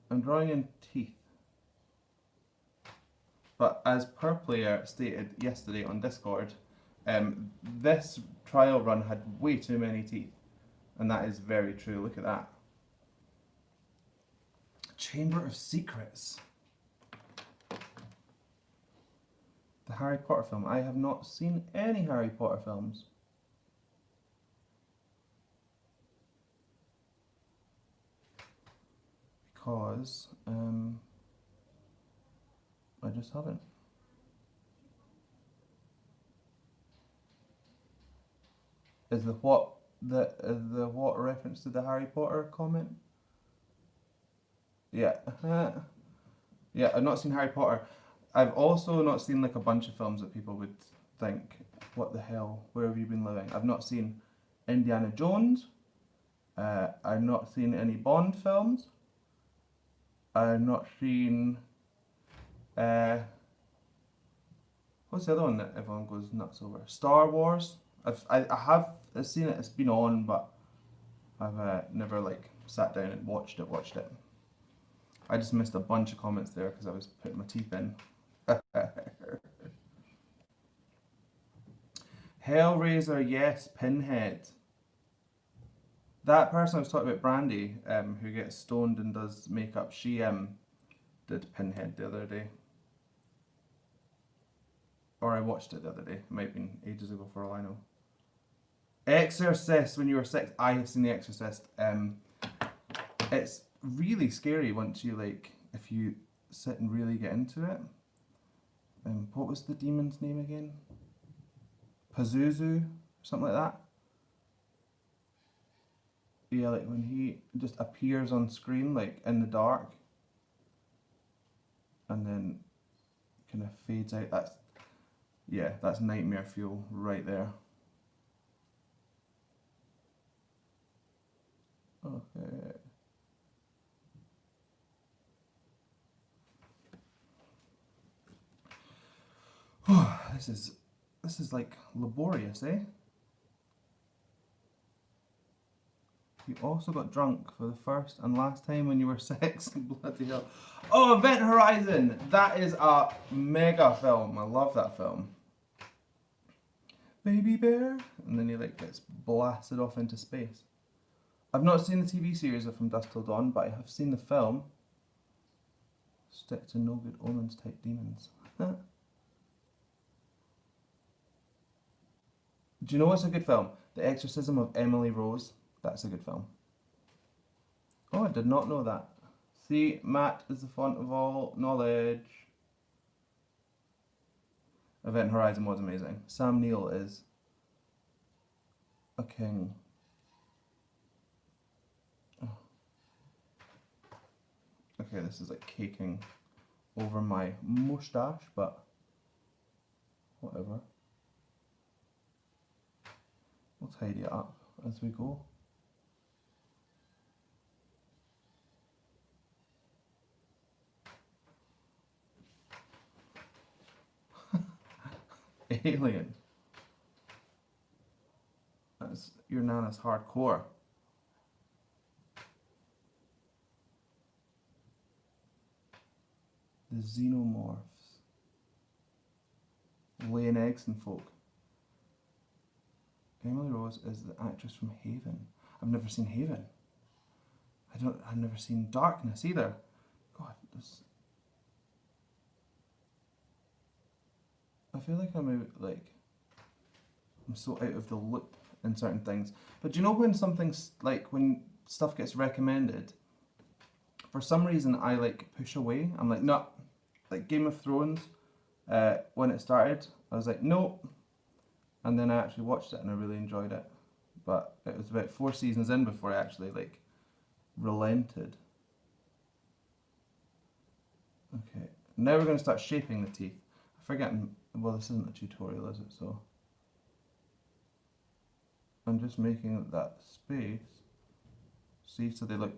I'm drawing in teeth. But as per player stated yesterday on Discord, this trial run had way too many teeth. And that is very true. Look at that. Chamber of Secrets. The Harry Potter film. I have not seen any Harry Potter films. Because I just haven't. Is the what what reference to the Harry Potter comment? Yeah. Yeah, I've not seen Harry Potter. I've also not seen like a bunch of films that people would think, what the hell, where have you been living? I've not seen Indiana Jones. I've not seen any Bond films. I've not seen what's the other one that everyone goes nuts over? Star Wars. I have seen it. It's been on, but I've never like sat down and watched it. I just missed a bunch of comments there because I was putting my teeth in. Hellraiser, yes. Pinhead. That person I was talking about, Brandy, who gets stoned and does makeup, she did Pinhead the other day. Or I watched it the other day. It might have been ages ago for all I know. Exorcist, when you were 6. I have seen The Exorcist. It's really scary once you like, if you sit and really get into it. What was the demon's name again? Pazuzu, something like that. Yeah, like when he just appears on screen, like in the dark, and then kind of fades out. That's nightmare fuel right there. Okay. This is like laborious, eh? You also got drunk for the first and last time when you were 6. Bloody hell. Oh, Event Horizon! That is a mega film. I love that film. Baby Bear? And then he like gets blasted off into space. I've not seen the TV series of From Dusk Till Dawn, but I have seen the film. Stick to no good omens type demons. Do you know what's a good film? The Exorcism of Emily Rose. That's a good film. Oh, I did not know that. See, Matt is the font of all knowledge. Event Horizon was amazing. Sam Neill is a king. Oh. Okay, this is like caking over my moustache, but whatever. We'll tidy it up as we go. Alien. That's your nana's hardcore. The Xenomorphs. Laying eggs and folk. Emily Rose is the actress from Haven. I've never seen Haven. I've never seen Darkness either. God, this. I feel like I'm so out of the loop in certain things. But do you know when something's like when stuff gets recommended, for some reason I like push away. I'm like, no. Like Game of Thrones, when it started, I was like, no. And then I actually watched it and I really enjoyed it. But it was about 4 seasons in before I actually like relented. Okay, now we're going to start shaping the teeth. I'm forgetting, well, this isn't a tutorial, is it? So I'm just making that space, see, so they look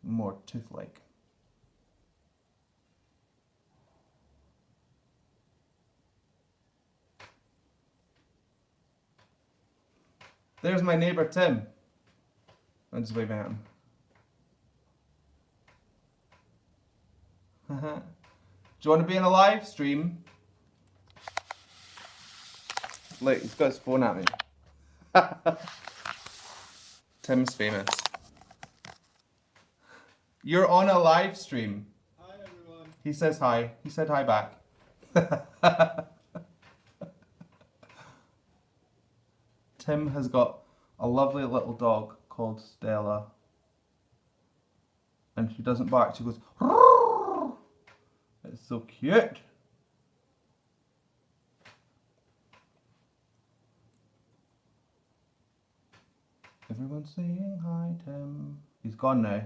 more tooth-like. There's my neighbour Tim. I'm just waving at him. you want to be in a live stream? Look, he's got his phone at me. Tim's famous. You're on a live stream. Hi everyone. He says hi. He said hi back. Tim has got a lovely little dog called Stella. And she doesn't bark, she goes, "Roar." It's so cute. Everyone's saying hi, Tim. He's gone now.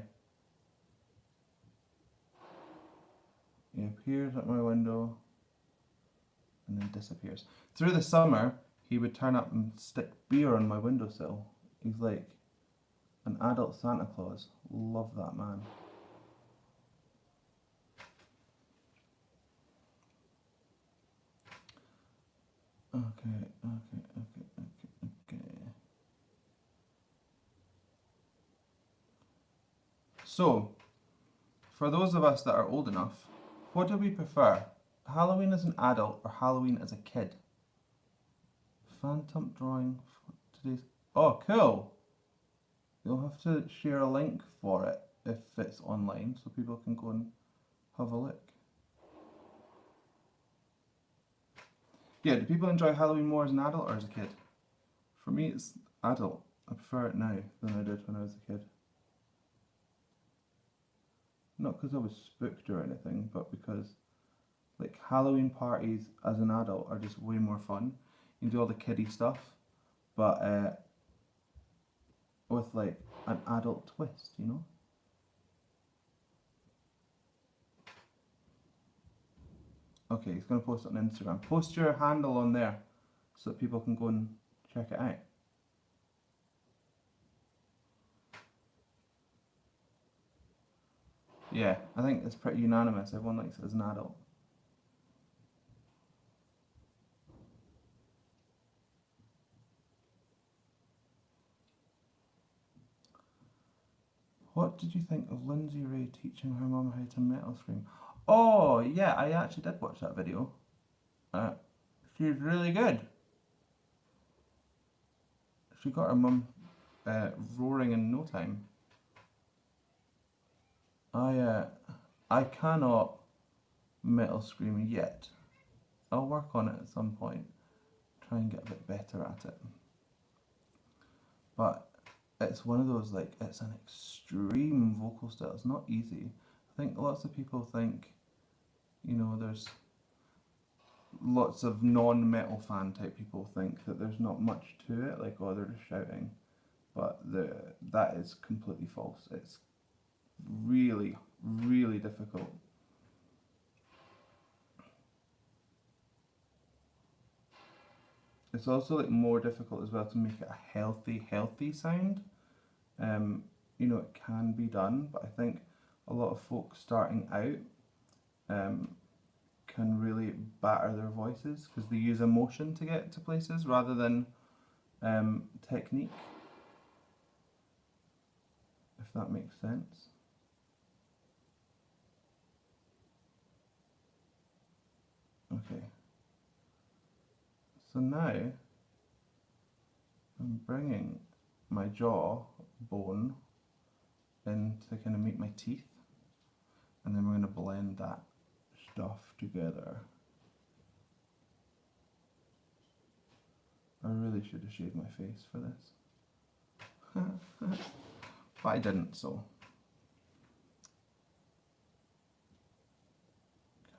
He appears at my window and then disappears. Through the summer, he would turn up and stick beer on my windowsill. He's like an adult Santa Claus. Love that man. Okay. So, for those of us that are old enough, what do we prefer? Halloween as an adult or Halloween as a kid? Phantom drawing for today's... Oh, cool! You'll have to share a link for it if it's online so people can go and have a look. Yeah, do people enjoy Halloween more as an adult or as a kid? For me, it's adult. I prefer it now than I did when I was a kid. Not because I was spooked or anything, but because like Halloween parties as an adult are just way more fun. You can do all the kiddie stuff, but with like an adult twist, you know? Okay, he's going to post it on Instagram. Post your handle on there so that people can go and check it out. Yeah, I think it's pretty unanimous. Everyone likes it as an adult. What did you think of Lindsay Ray teaching her mum how to metal scream? Oh, yeah, I actually did watch that video. She's really good. She got her mum roaring in no time. I cannot metal scream yet. I'll work on it at some point. Try and get a bit better at it. But it's one of those, like, it's an extreme vocal style. It's not easy. I think lots of people think, you know, there's lots of non-metal fan type people think that there's not much to it, like, oh, they're just shouting. But that is completely false. It's really, really difficult. It's also like more difficult as well to make it a healthy sound. You know, it can be done, but I think a lot of folks starting out can really batter their voices because they use emotion to get to places rather than technique, if that makes sense. Okay, so now I'm bringing my jaw bone in to kind of make my teeth, and then we're going to blend that stuff together. I really should have shaved my face for this. But I didn't, so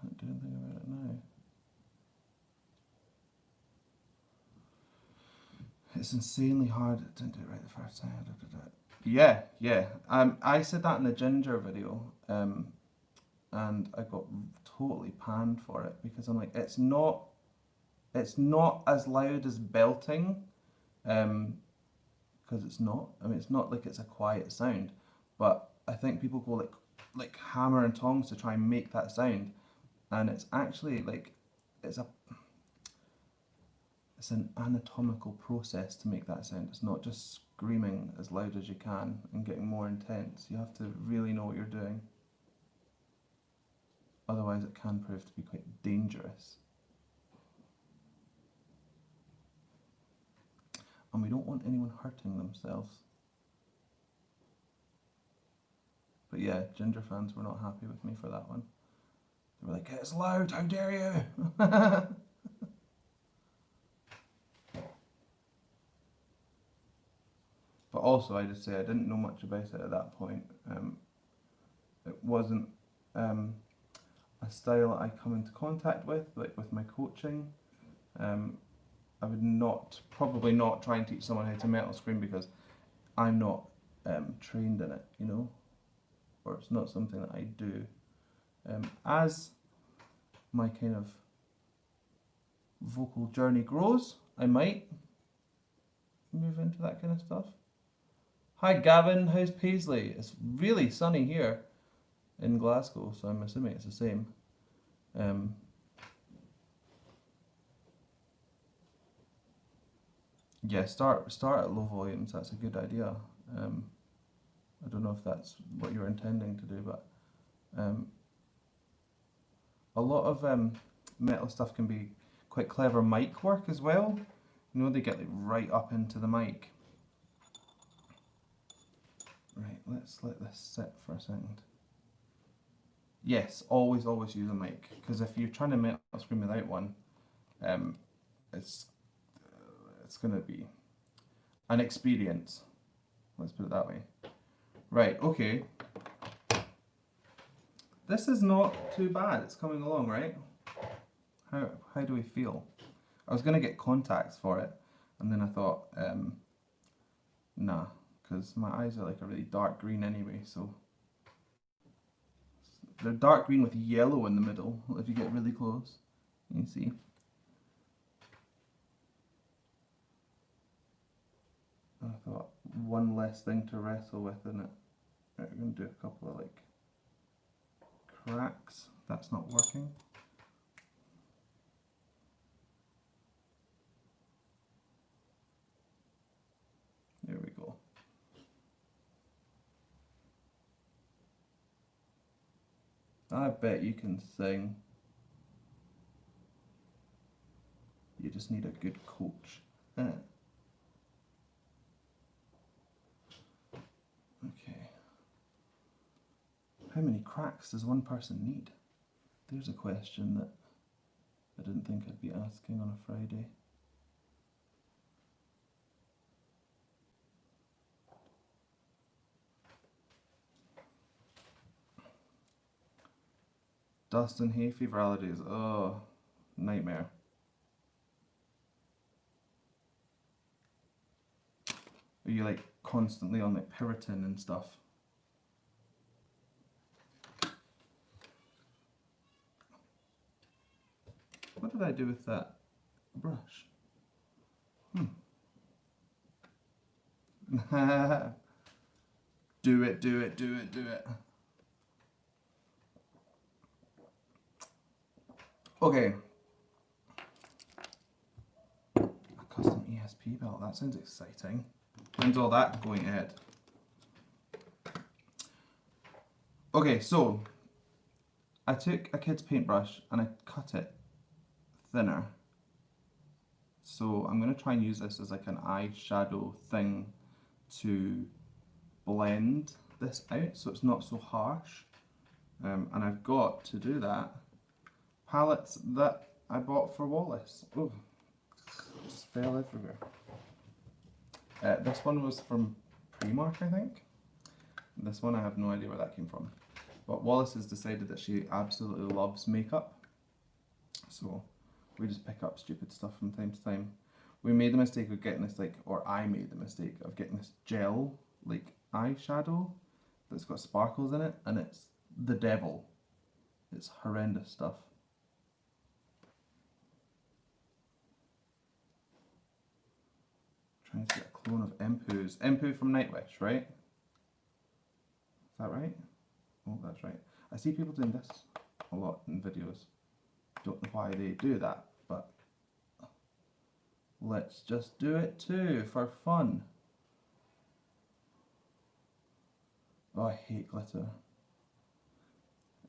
can't do anything about it now. It's insanely hard. I didn't do it right the first time. Yeah. I said that in the ginger video, and I got totally panned for it because I'm like, it's not as loud as belting, because it's not. I mean, it's not like it's a quiet sound, but I think people go like hammer and tongs to try and make that sound, and it's actually like it's an anatomical process to make that sound. It's not just screaming as loud as you can and getting more intense. You have to really know what you're doing. otherwise it can prove to be quite dangerous. And we don't want anyone hurting themselves. But yeah, Ginger fans were not happy with me for that one. They were like, it's loud, how dare you? But also, I just say I didn't know much about it at that point. It wasn't a style I come into contact with, like with my coaching. I would probably not try and teach someone how to metal screen because I'm not trained in it, you know, or it's not something that I do. As my kind of vocal journey grows, I might move into that kind of stuff. Hi Gavin, how's Paisley? It's really sunny here in Glasgow, so I'm assuming it's the same. Yeah, start at low volumes. That's a good idea. I don't know if that's what you're intending to do, but a lot of metal stuff can be quite clever mic work as well. You know, they get like right up into the mic. Right, let's let this sit for a second. Yes, always use a mic, because if you're trying to metal screen without one, it's going to be an experience. Let's put it that way. Right, okay. This is not too bad. It's coming along, right? How do we feel? I was going to get contacts for it, and then I thought, nah, because my eyes are like a really dark green anyway, so they're dark green with yellow in the middle. If you get really close, you can see. I thought one less thing to wrestle with in it. Right, we're going to do a couple of like cracks. That's not working. There we go. I bet you can sing. You just need a good coach. Okay. How many cracks does one person need? There's a question that I didn't think I'd be asking on a Friday. Dust and hay fever allergies. Oh, nightmare. Are you like constantly on like Piriton and stuff? What did I do with that brush? Do it. Okay. A custom ESP belt, that sounds exciting. When's all that going ahead? Okay, so I took a kid's paintbrush and I cut it thinner. So I'm going to try and use this as like an eyeshadow thing to blend this out so it's not so harsh. And I've got, to do that, palettes that I bought for Wallace. Oh, just fell everywhere. This one was from Primark, I think. This one I have no idea where that came from. But Wallace has decided that she absolutely loves makeup. So we just pick up stupid stuff from time to time. We made the mistake of getting this or I made the mistake of getting this gel eyeshadow that's got sparkles in it, and it's the devil. It's horrendous stuff. Trying to get a clone of Empu's. Empu from Nightwish, right? Is that right? Oh, that's right. I see people doing this a lot in videos. Don't know why they do that, but let's just do it too, for fun. Oh, I hate glitter.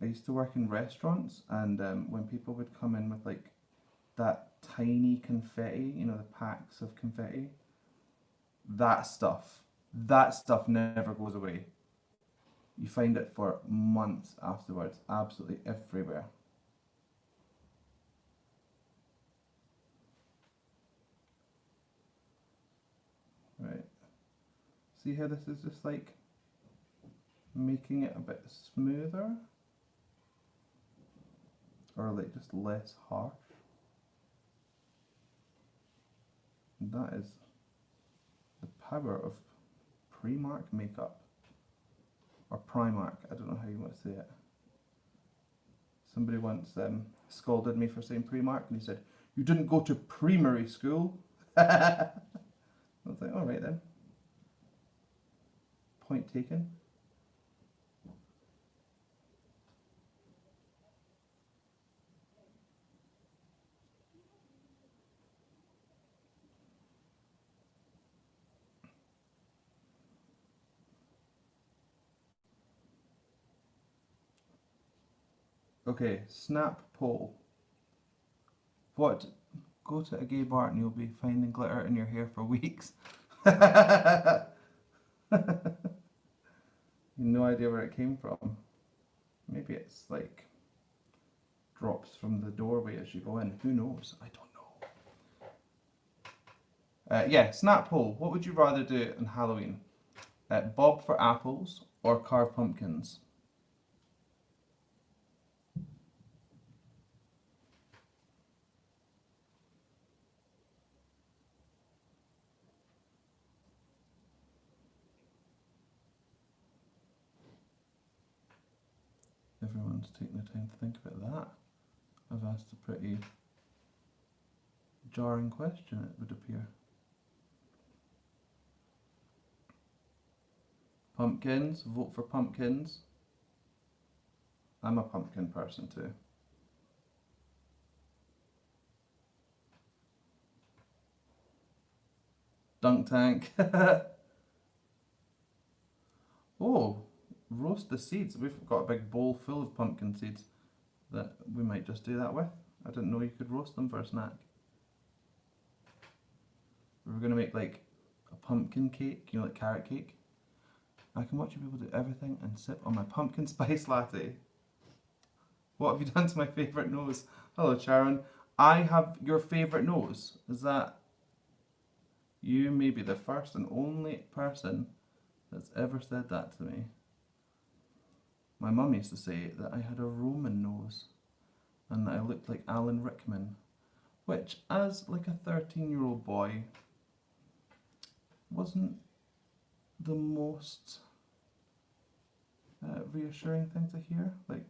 I used to work in restaurants, and when people would come in with like that tiny confetti, you know, the packs of confetti, that stuff never goes away. You find it for months afterwards, absolutely everywhere. Right. See how this is just like making it a bit smoother? Or like just less harsh? And that is the power of Primark makeup. Or Primark, I don't know how you want to say it. Somebody once scolded me for saying Primark, and he said, "You didn't go to primary school." I was like, alright then. Point taken. Okay, snap poll. What? Go to a gay bar and you'll be finding glitter in your hair for weeks. No idea where it came from. Maybe it's like drops from the doorway as you go in. Who knows? I don't know. Yeah, snap poll. What would you rather do on Halloween? Bob for apples or carve pumpkins? Everyone's taking the time to think about that. I've asked a pretty jarring question, it would appear. Pumpkins, vote for pumpkins. I'm a pumpkin person too. Dunk tank. Oh, roast the seeds. We've got a big bowl full of pumpkin seeds that we might just do that with. I didn't know you could roast them for a snack. We're going to make like a pumpkin cake, you know, like carrot cake. I can watch you people do everything and sip on my pumpkin spice latte. What have you done to my favourite nose? Hello, Sharon. I have your favourite nose. Is that... You may be the first and only person that's ever said that to me. My mum used to say that I had a Roman nose and that I looked like Alan Rickman, which, as like a 13-year-old boy, wasn't the most reassuring thing to hear. Like,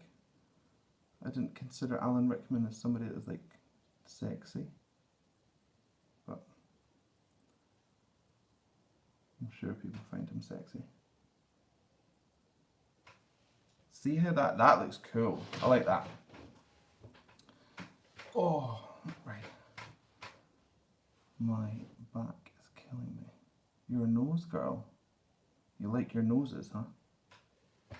I didn't consider Alan Rickman as somebody that was like sexy, but I'm sure people find him sexy. See how that looks cool. I like that. Oh, right. My back is killing me. You're a nose girl. You like your noses, huh? I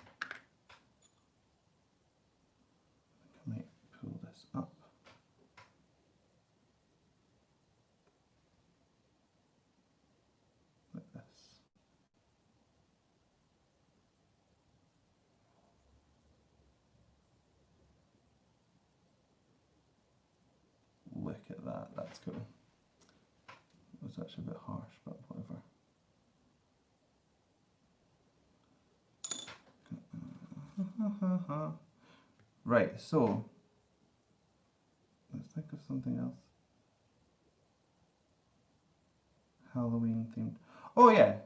might pull this up. Like this. Look at that, that's cool. It was actually a bit harsh, but whatever. Right, so let's think of something else. Halloween themed. Oh yeah,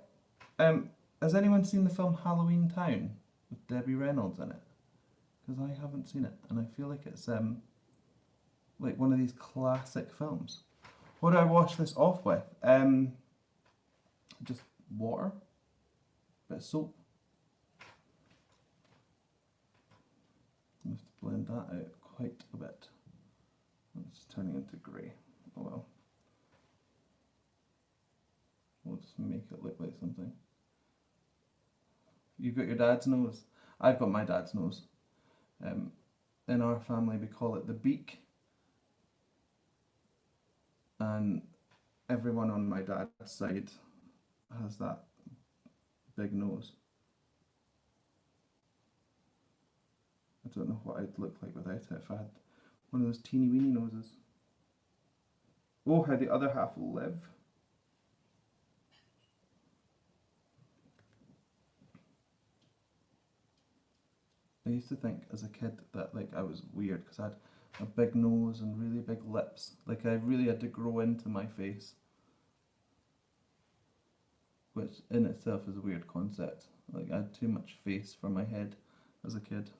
has anyone seen the film Halloween Town with Debbie Reynolds in it? Because I haven't seen it, and I feel like it's like one of these classic films. What do I wash this off with? Just water, bit of soap. I have to blend that out quite a bit. It's turning into grey. Oh well. We'll just make it look like something. You've got your dad's nose. I've got my dad's nose. In our family we call it the beak, and everyone on my dad's side has that big nose. I don't know what I'd look like without it if I had one of those teeny weeny noses. Oh, how the other half will live. I used to think as a kid that like I was weird because I had a big nose and really big lips. Like I really had to grow into my face, which in itself is a weird concept. Like I had too much face for my head as a kid.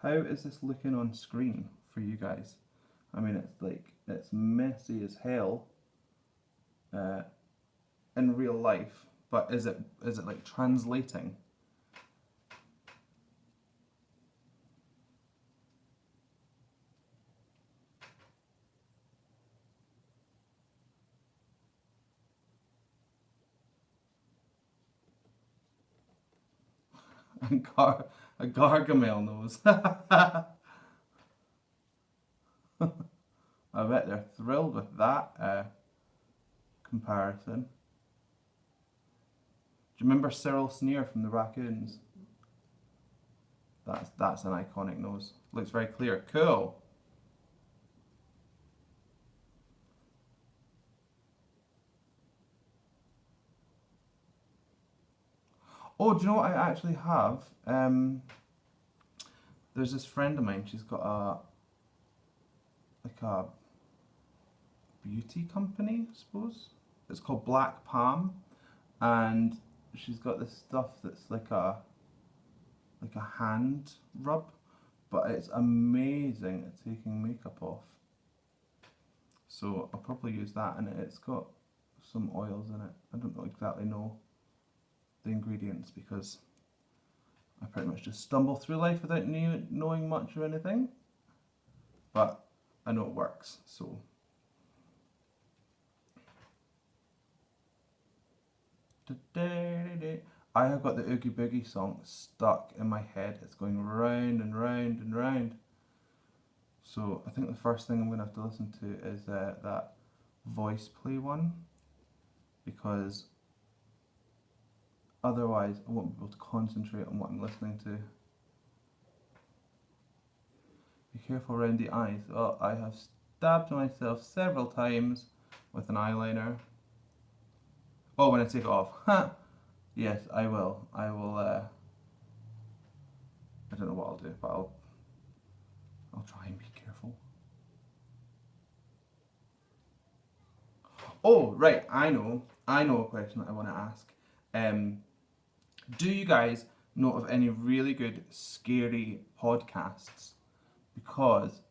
How is this looking on screen for you guys? I mean, it's like, it's messy as hell in real life, but is it like translating? A Gargamel nose. I bet they're thrilled with that comparison. Do you remember Cyril Sneer from the Raccoons? That's an iconic nose. Looks very clear. Cool. Oh, do you know what I actually have? There's this friend of mine. She's got a beauty company, I suppose. It's called Black Palm, and she's got this stuff that's like a hand rub, but it's amazing at taking makeup off. So I'll probably use that, and it's got some oils in it. I don't exactly know the ingredients because I pretty much just stumble through life without knowing much or anything, but I know it works, so. I have got the Oogie Boogie song stuck in my head. It's going round and round and round. So I think the first thing I'm going to have to listen to is that voice play one, because otherwise I won't be able to concentrate on what I'm listening to. Be careful around the eyes. Oh, I have stabbed myself several times with an eyeliner. Oh, when I take it off. Ha! Yes, I will. I don't know what I'll do, but I'll try and be careful. Oh, right, I know a question that I want to ask. Do you guys know of any really good scary podcasts? Because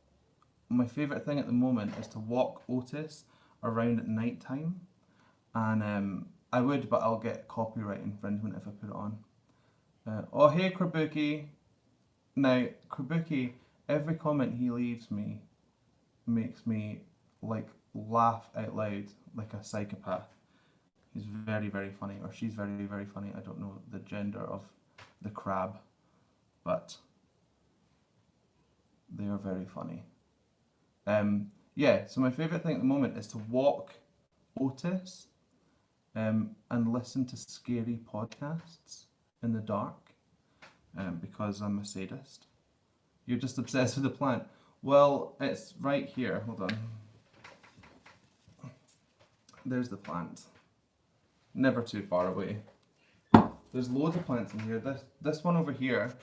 my favourite thing at the moment is to walk Otis around at night time, and I would, but I'll get copyright infringement if I put it on. Oh, hey Krabuki. Now, Krabuki, every comment he leaves me makes me like laugh out loud like a psychopath. He's very, very funny, or she's very, very funny. I don't know the gender of the crab, but they are very funny. Yeah, so my favourite thing at the moment is to walk Otis and listen to scary podcasts in the dark, because I'm a sadist. You're just obsessed with the plant. Well, it's right here. Hold on. There's the plant. Never too far away. There's loads of plants in here. This one over here,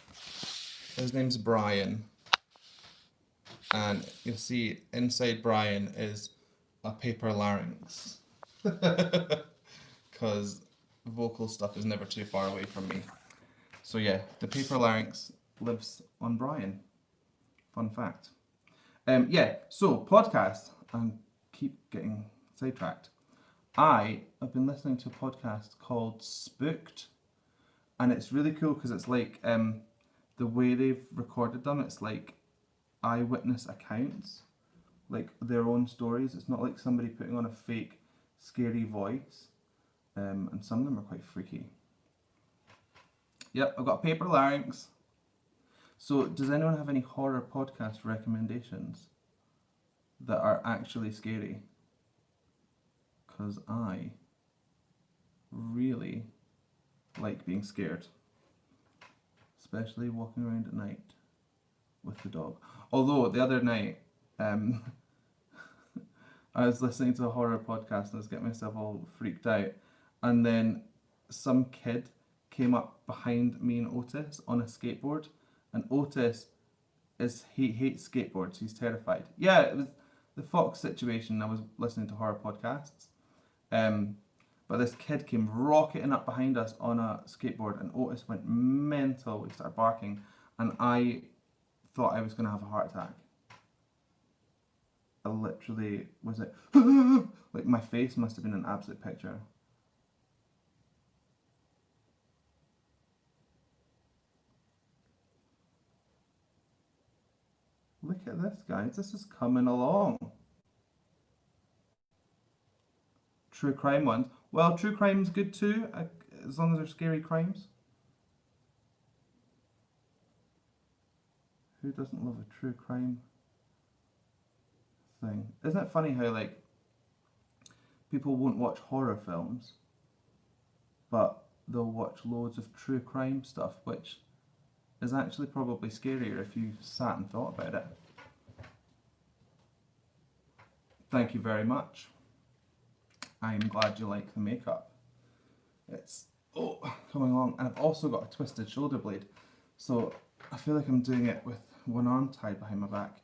his name's Brian. And you'll see inside Brian is a paper larynx. Because vocal stuff is never too far away from me. So yeah, the paper larynx lives on Brian. Fun fact. Yeah, so podcast. I keep getting sidetracked. I have been listening to a podcast called Spooked, and it's really cool because it's like the way they've recorded them. It's like eyewitness accounts like their own stories. It's not like somebody putting on a fake scary voice. And some of them are quite freaky. Yep, I've got a paper larynx. So, does anyone have any horror podcast recommendations that are actually scary? Because I really like being scared, especially walking around at night with the dog. Although the other night, I was listening to a horror podcast and I was getting myself all freaked out, and then some kid came up behind me and Otis on a skateboard, and Otis he hates skateboards. He's terrified. Yeah, it was the Fox situation. I was listening to horror podcasts, but this kid came rocketing up behind us on a skateboard, and Otis went mental. We started barking, and I thought I was going to have a heart attack. I literally was like, like my face must have been an absolute picture. Look at this, guys. This is coming along. True crime ones. Well, true crime's good too, as long as they're scary crimes. Who doesn't love a true crime thing? Isn't it funny how, like, people won't watch horror films, but they'll watch loads of true crime stuff, which is actually probably scarier if you sat and thought about it. Thank you very much. I'm glad you like the makeup. It's coming along, and I've also got a twisted shoulder blade, so I feel like I'm doing it with one arm tied behind my back.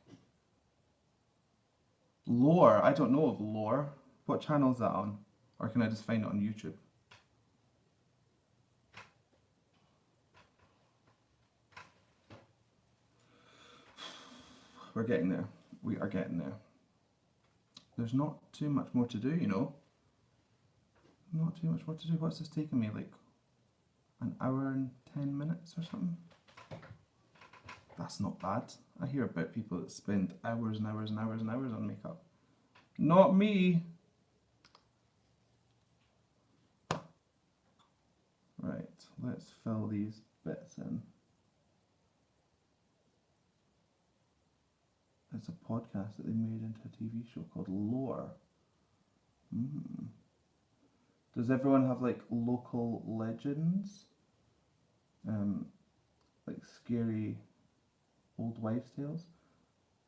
Lore, I don't know of Lore. What channel is that on? Or can I just find it on YouTube? We're getting there. We are getting there. There's not too much more to do, you know. Not too much more to do. What's this taking me? Like an hour and 10 minutes or something? That's not bad. I hear about people that spend hours and hours and hours and hours on makeup. Not me. Right, let's fill these bits in. It's a podcast that they made into a TV show called Lore. Does everyone have like local legends? Like scary old wives' tales?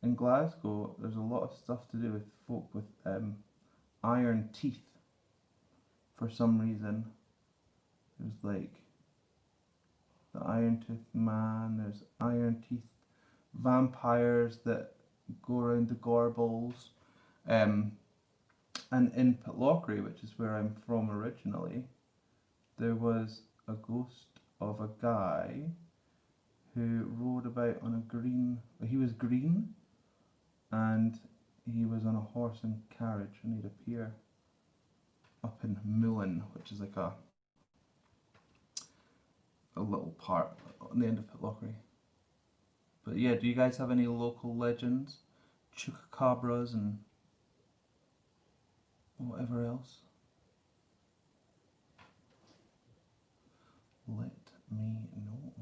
In Glasgow, there's a lot of stuff to do with folk with iron teeth. For some reason, there's like the Iron Tooth Man, there's iron teeth vampires that go around the Gorbals. And in Pitlochry, which is where I'm from originally, there was a ghost of a guy who rode about on a green. He was green, and he was on a horse and carriage, and he'd appear up in Moulin, which is like a little part on the end of Pitlochry. But yeah, do you guys have any local legends? Chupacabras and whatever else? Let me know.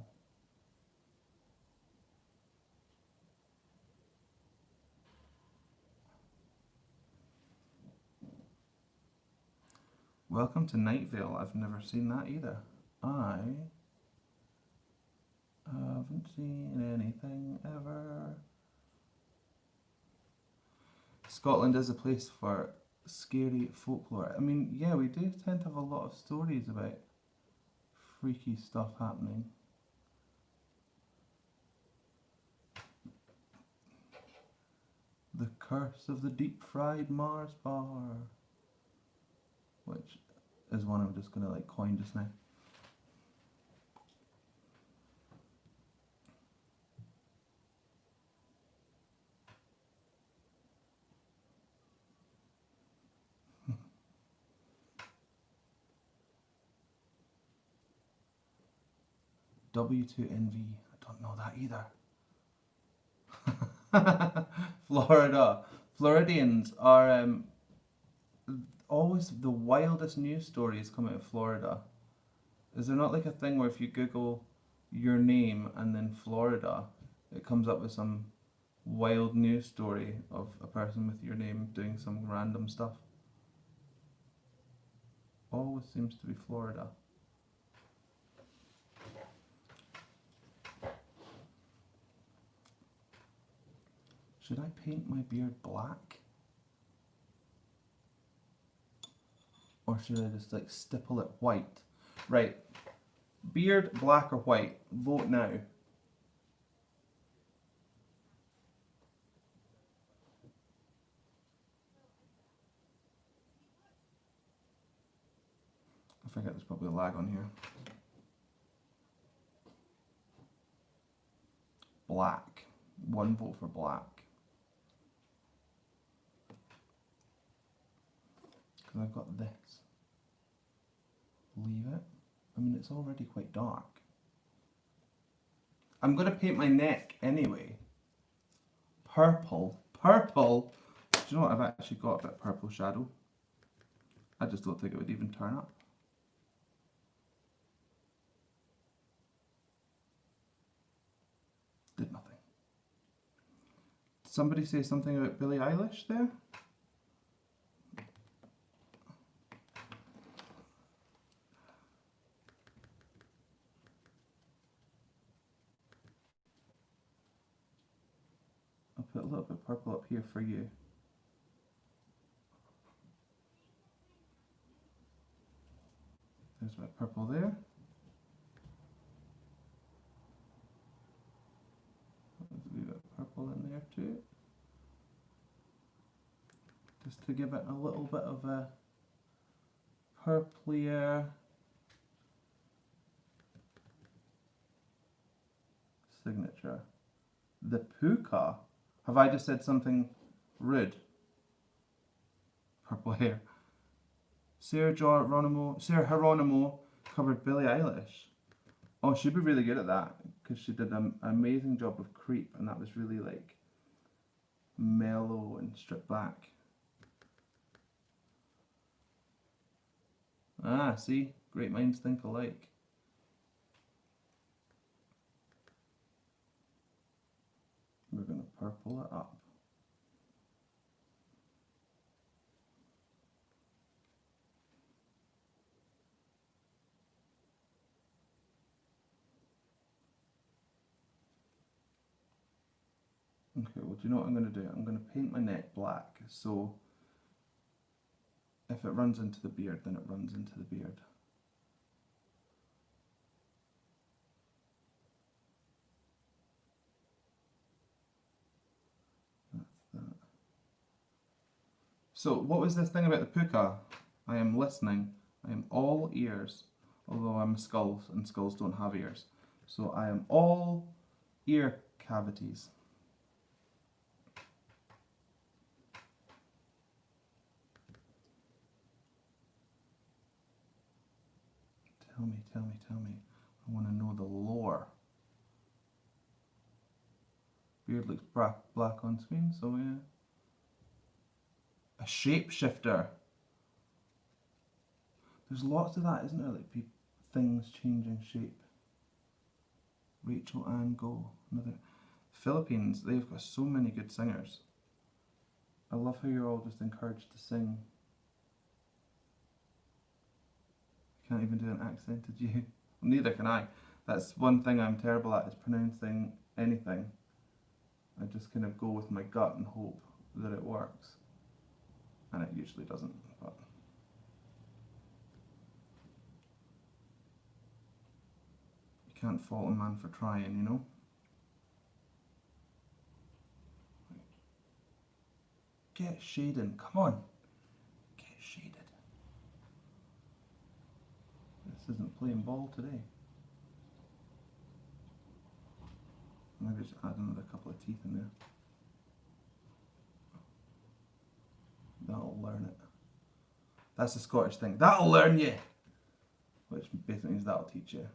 Welcome to Night Vale. I've never seen that either. I haven't seen anything ever. Scotland is a place for scary folklore. I mean, yeah, we do tend to have a lot of stories about freaky stuff happening. The Curse of the Deep Fried Mars Bar, which is one I'm just going to like coin just now. W2NV, I don't know that either. Florida. Floridians are always the wildest news stories come out of Florida. Is there not like a thing where if you Google your name and then Florida, it comes up with some wild news story of a person with your name doing some random stuff? Always seems to be Florida. Should I paint my beard black? Or should I just like stipple it white? Right, beard black or white? Vote now. I forget there's probably a lag on here. Black. One vote for black. Because I've got this. Leave it. I mean, it's already quite dark. I'm going to paint my neck anyway. Purple. Purple? Do you know what? I've actually got a bit of purple shadow. I just don't think it would even turn up. Did nothing. Did somebody say something about Billie Eilish there? I'll put a little bit of purple up here for you. There's a bit of purple there. There's a wee bit of purple in there too. Just to give it a little bit of a purplier signature. The puka. Have I just said something rude? Purple hair. Sarah Geronimo covered Billie Eilish. Oh, she'd be really good at that because she did an amazing job of Creep, and that was really like mellow and stripped back. Ah, see? Great minds think alike. We're going to purple it up. Okay, well, do you know what I'm going to do? I'm going to paint my neck black, so if it runs into the beard, then it runs into the beard. That's that. So, what was this thing about the puka? I am listening. I am all ears, although I'm a skull, and skulls don't have ears. So I am all ear cavities. Tell me, tell me, tell me. I want to know the lore. Beard looks black on screen, so yeah. A shapeshifter. There's lots of that, isn't there? Like things changing shape. Rachel Ann Go. Another. Philippines, they've got so many good singers. I love how you're all just encouraged to sing. Can't even do an accented U. Neither can I. That's one thing I'm terrible at, is pronouncing anything. I just kind of go with my gut and hope that it works. And it usually doesn't. But you can't fault a man for trying, you know? Get shading, come on. Get shaded. This isn't playing ball today. Maybe just add another couple of teeth in there. That'll learn it. That's a Scottish thing. That'll learn you! Which basically means that'll teach you.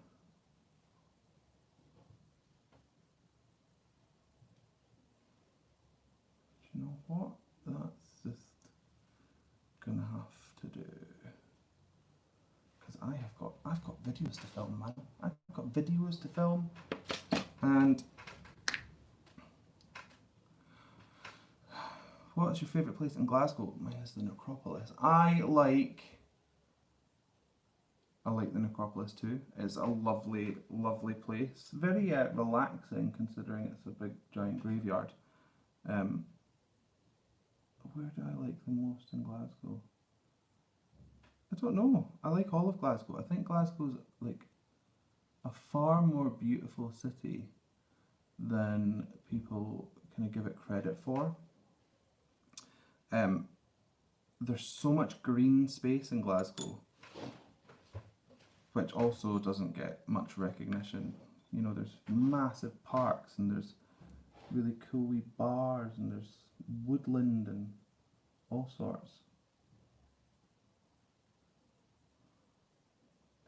Do you know what? videos to film, man. I've got videos to film. And what's your favourite place in Glasgow? Mine is the Necropolis. I like the Necropolis too. It's a lovely, lovely place. Very relaxing considering it's a big giant graveyard. Where do I like the most in Glasgow? I don't know. I like all of Glasgow. I think Glasgow's like a far more beautiful city than people kind of give it credit for. There's so much green space in Glasgow, which also doesn't get much recognition. You know, there's massive parks and there's really cool wee bars and there's woodland and all sorts.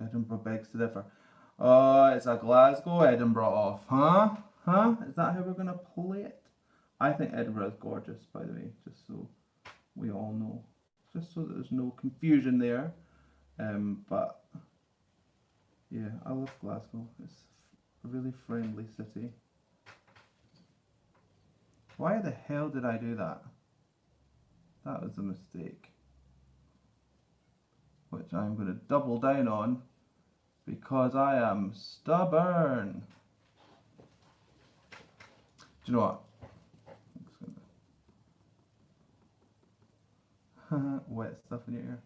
Edinburgh begs to differ. Oh, it's a Glasgow Edinburgh off, huh? Huh? Is that how we're gonna play it? I think Edinburgh is gorgeous, by the way, just so we all know. Just so that there's no confusion there. But yeah, I love Glasgow. It's a really friendly city. Why the hell did I do that? That was a mistake. Which I'm going to double down on because I am stubborn. Do you know what? Wet stuff in your ear.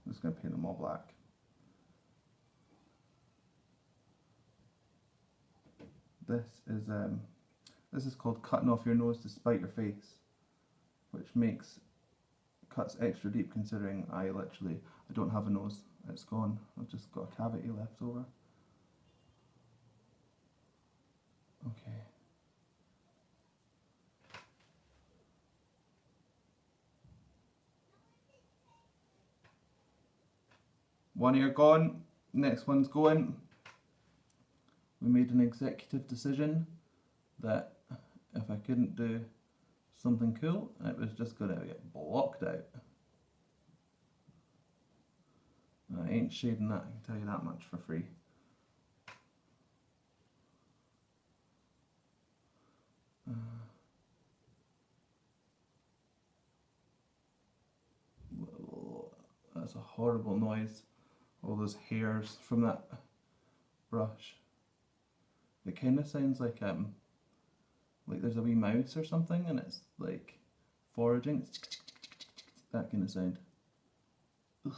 I'm just going to paint them all black. This is called cutting off your nose to spite your face, which makes cuts extra deep considering I don't have a nose. It's gone. I've just got a cavity left over. Okay. One ear gone, next one's going. We made an executive decision that if I couldn't do something cool, it was just going to get blocked out. I ain't shading that, I can tell you that much for free. That's a horrible noise. All those hairs from that brush. It kind of sounds like there's a wee mouse or something and it's like foraging. That kind of sound. Ugh.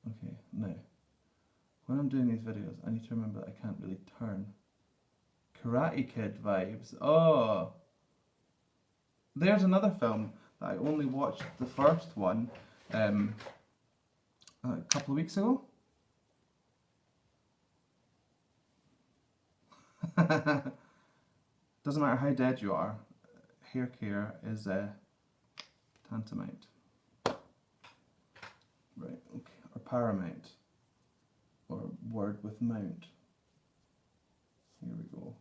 Okay, now when I'm doing these videos I need to remember that I can't really turn. Karate Kid vibes. Oh, there's another film that I only watched the first one a couple of weeks ago. Doesn't matter how dead you are, hair care is tantamount. Right, okay, or paramount, or word with mount. Here we go.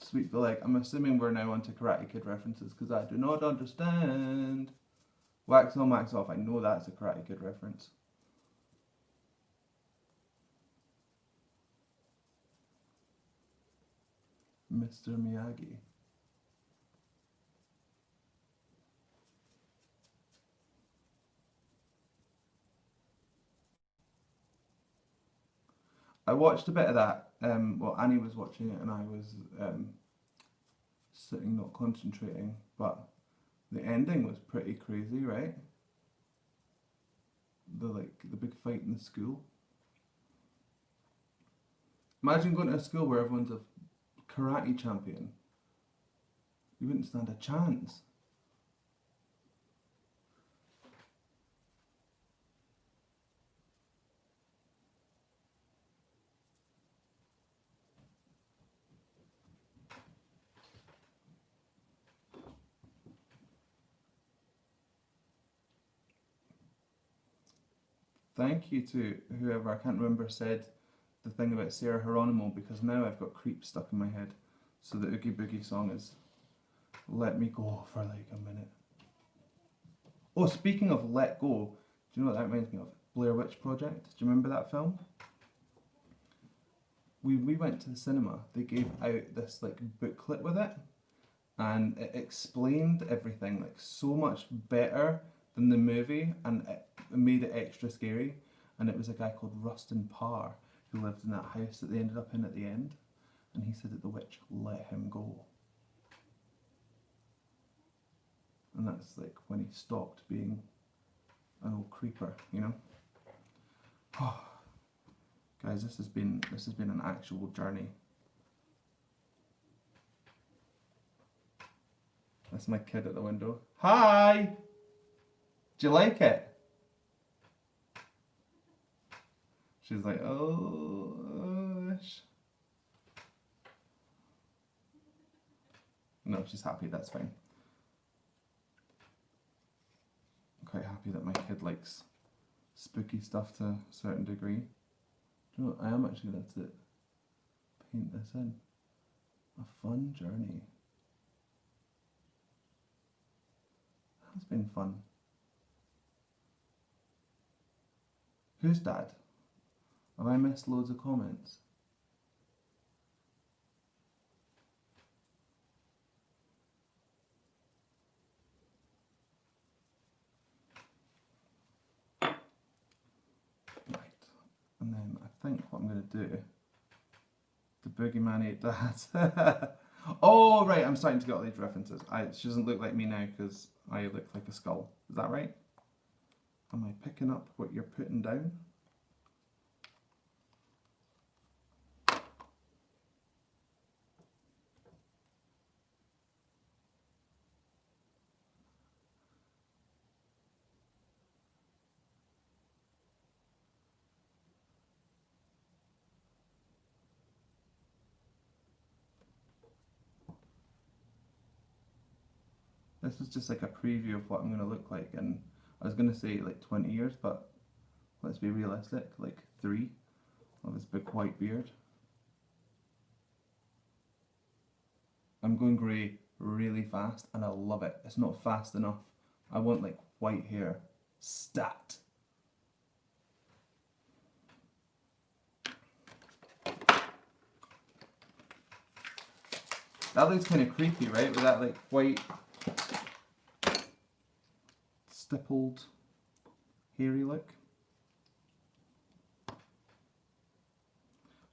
Sweep the leg. I'm assuming we're now onto Karate Kid references because I do not understand. Wax on, wax off. I know that's a Karate Kid reference. Mr. Miyagi. I watched a bit of that. Well, Annie was watching it and I was sitting not concentrating, but the ending was pretty crazy, right? The big fight in the school. Imagine going to a school where everyone's a karate champion. You wouldn't stand a chance. Thank you to whoever, I can't remember, said the thing about Sarah Hieronymo because now I've got creep stuck in my head. So the Oogie Boogie song is Let Me Go for like a minute. Oh, speaking of Let Go, do you know what that reminds me of? Blair Witch Project. Do you remember that film? We went to the cinema. They gave out this like booklet with it, and it explained everything like so much better than the movie, and it made it extra scary. And it was a guy called Rustin Parr who lived in that house that they ended up in at the end, and he said that the witch let him go. And that's like when he stopped being an old creeper, you know? Oh, guys, this has been an actual journey. That's my kid at the window. Hi! Do you like it? She's like, oh, no, she's happy, that's fine. I'm quite happy that my kid likes spooky stuff to a certain degree. Do you know what? I am actually going to paint this in. A fun journey. It's been fun. Who's Dad? Have I missed loads of comments? Right. And then I think what I'm going to do, the boogeyman ate Dad. Oh, right, I'm starting to get all these references. She doesn't look like me now because I look like a skull. Is that right? Am I picking up what you're putting down? This is just like a preview of what I'm going to look like, and I was going to say like 20 years, but let's be realistic, like 3 of this big white beard. I'm going grey really fast and I love it. It's not fast enough. I want like white hair. Stat. That looks kind of creepy, right? With that like white stippled hairy look.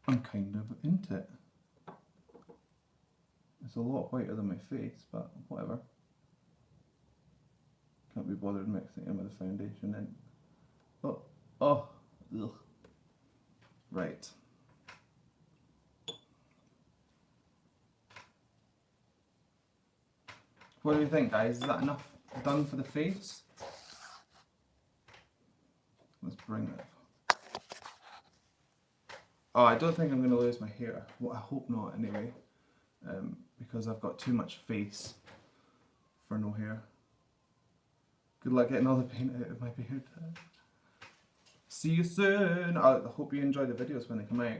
I'm kind of into it. It's a lot whiter than my face, but whatever. Can't be bothered mixing it with the foundation in. Oh, ugh. Right. What do you think, guys? Is that enough done for the face? Let's bring it. Oh, I don't think I'm going to lose my hair. Well, I hope not, anyway. Because I've got too much face for no hair. Good luck getting all the paint out of my beard. See you soon. I hope you enjoy the videos when they come out.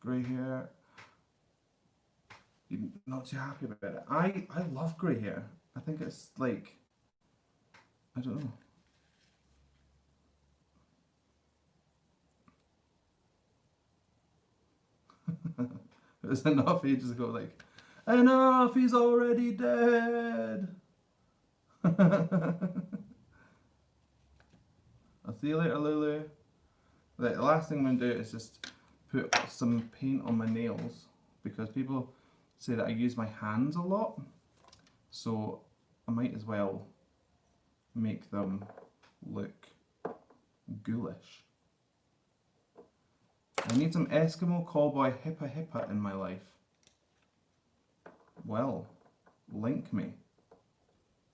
Grey hair. You're not too happy about it. I love grey hair. I think it's like, I don't know. It was enough ages ago, like, enough, he's already dead. I'll see you later, Lulu. Right, the last thing I'm going to do is just put some paint on my nails, because people say that I use my hands a lot, so I might as well make them look ghoulish. I need some Eskimo cowboy hippa hippa in my life. Well, link me.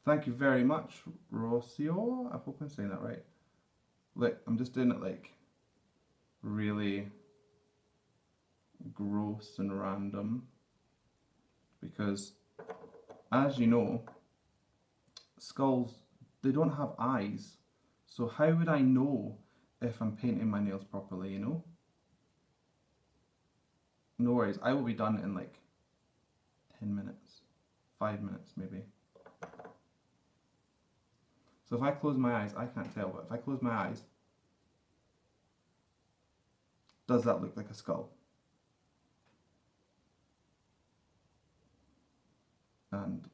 Thank you very much, Rocio. I hope I'm saying that right. Look, I'm just doing it like really gross and random, because as you know, skulls, they don't have eyes, so how would I know if I'm painting my nails properly, you know? No worries. I will be done in like 10 minutes. 5 minutes maybe. So if I close my eyes, I can't tell, but if I close my eyes, does that look like a skull? And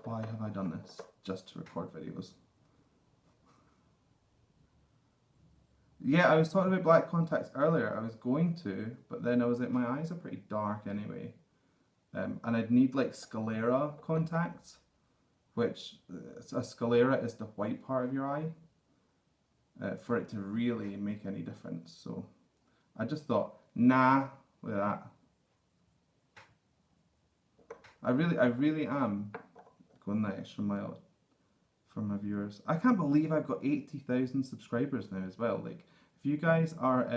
why have I done this? Just to record videos. Yeah, I was talking about black contacts earlier. I was going to, but then I was like, my eyes are pretty dark anyway. And I'd need like sclera contacts, which a sclera is the white part of your eye, for it to really make any difference. So I just thought, nah, with that. I really am going that extra mile for my viewers. I can't believe I've got 80,000 subscribers now as well. Like, if you guys are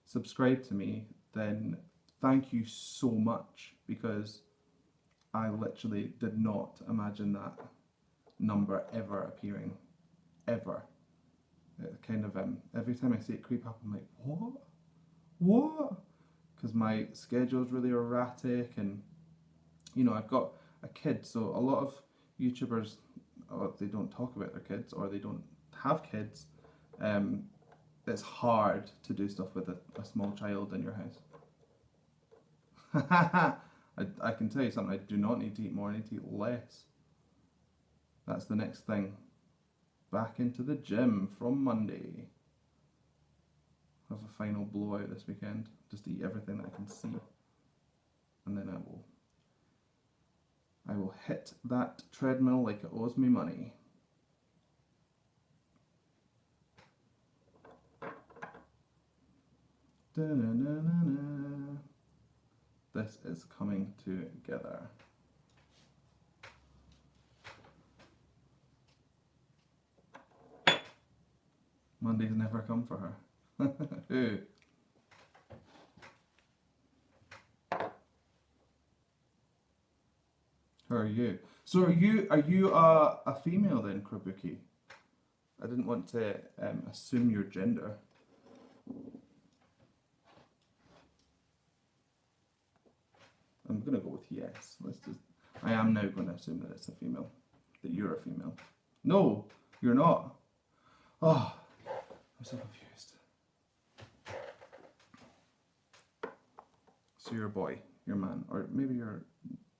subscribed to me, then thank you so much, because I literally did not imagine that number ever appearing, ever. It kind of every time I see it creep up, I'm like, what? Because my schedule's really erratic, and you know, I've got a kid, so a lot of YouTubers, they don't talk about their kids, or they don't have kids. It's hard to do stuff with a small child in your house. I can tell you something, I do not need to eat more, I need to eat less. That's the next thing. Back into the gym from Monday. Have a final blowout this weekend, just eat everything that I can see. And then I will hit that treadmill like it owes me money. Da-na-na-na-na. This is coming together. Mondays never come for her. Who? Who are you? So are you a female then, Krabuki? I didn't want to assume your gender. I'm gonna go with yes. I am now going to assume that it's a female, that you're a female. No, you're not. Oh, I'm so confused. So you're a boy, you're a man, or maybe you're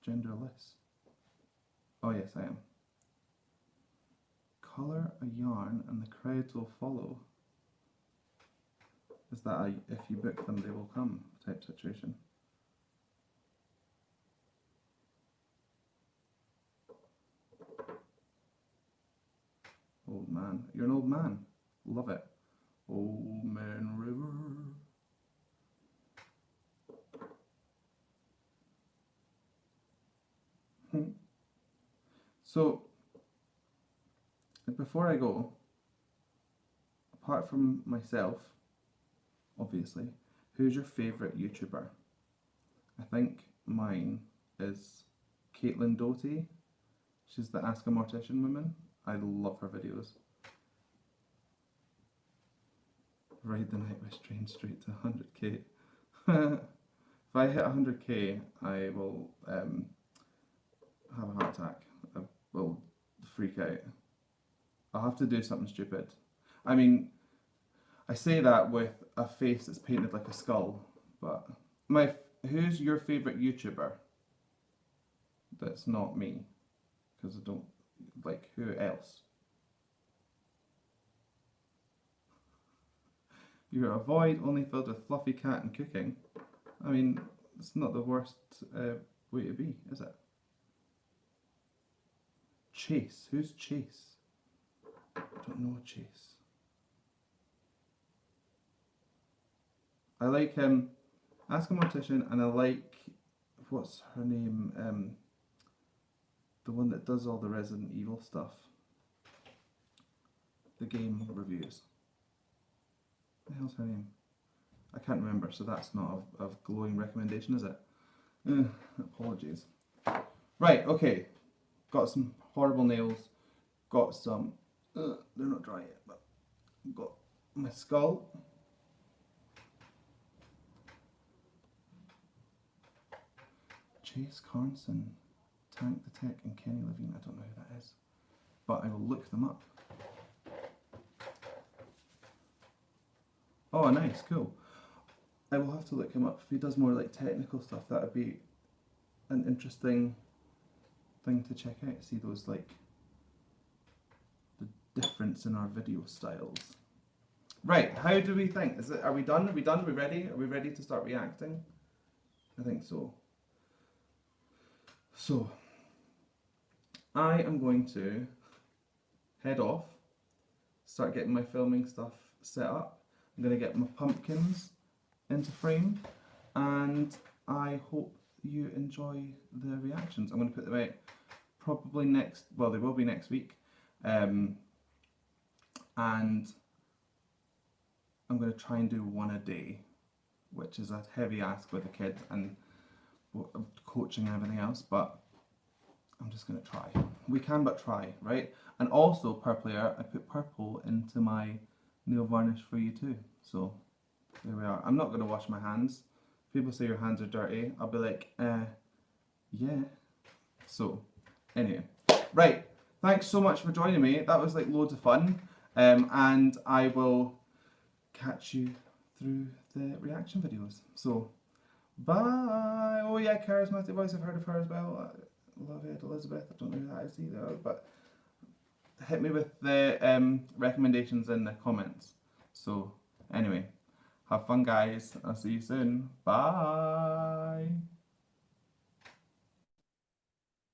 genderless. Oh yes, I am. Colour a yarn and the crowds will follow. Is that a if you book them they will come type situation? Old man. You're an old man. Love it. Old Man River. So, before I go, apart from myself, obviously, who's your favourite YouTuber? I think mine is Caitlin Doty. She's the Ask a Mortician woman. I love her videos. Ride the Night with Train straight to 100k. If I hit 100k, I will have a heart attack. I will freak out. I'll have to do something stupid. I mean, I say that with a face that's painted like a skull, but who's your favourite YouTuber? That's not me, because I don't, like, who else? You're a void only filled with fluffy cat and cooking. I mean, it's not the worst way to be, is it? Chase. Who's Chase? I don't know Chase. I like Ask a Mortician, and I like, what's her name? The one that does all the Resident Evil stuff. The game reviews. What the hell's her name? I can't remember, so that's not a glowing recommendation, is it? Apologies. Right, okay. Got some horrible nails. Got some, they're not dry yet, but got my skull. Chase Carnson, Tank the Tech, and Kenny Levine. I don't know who that is, but I will look them up. Oh, nice, cool. I will have to look him up. If he does more like technical stuff, that would be an interesting thing to check out. See those like the difference in our video styles. Right, how do we think? Are we done? Are we done? Are we ready? Are we ready to start reacting? I think so. So, I am going to head off, start getting my filming stuff set up. I'm going to get my pumpkins into frame, and I hope you enjoy the reactions. I'm going to put them out probably next, well, they will be next week, and I'm going to try and do one a day, which is a heavy ask with the kids and coaching and everything else, but I'm just going to try. We can but try, right? And also, purple hair, I put purple into my nail varnish for you too. So, there we are. I'm not going to wash my hands. People say your hands are dirty. I'll be like, yeah. So, anyway. Right. Thanks so much for joining me. That was like loads of fun. And I will catch you through the reaction videos. So, bye. Oh yeah, charismatic voice. I've heard of her as well. Love it, Elizabeth. I don't know who that is either, but hit me with the recommendations in the comments. So, anyway, have fun, guys. I'll see you soon. Bye.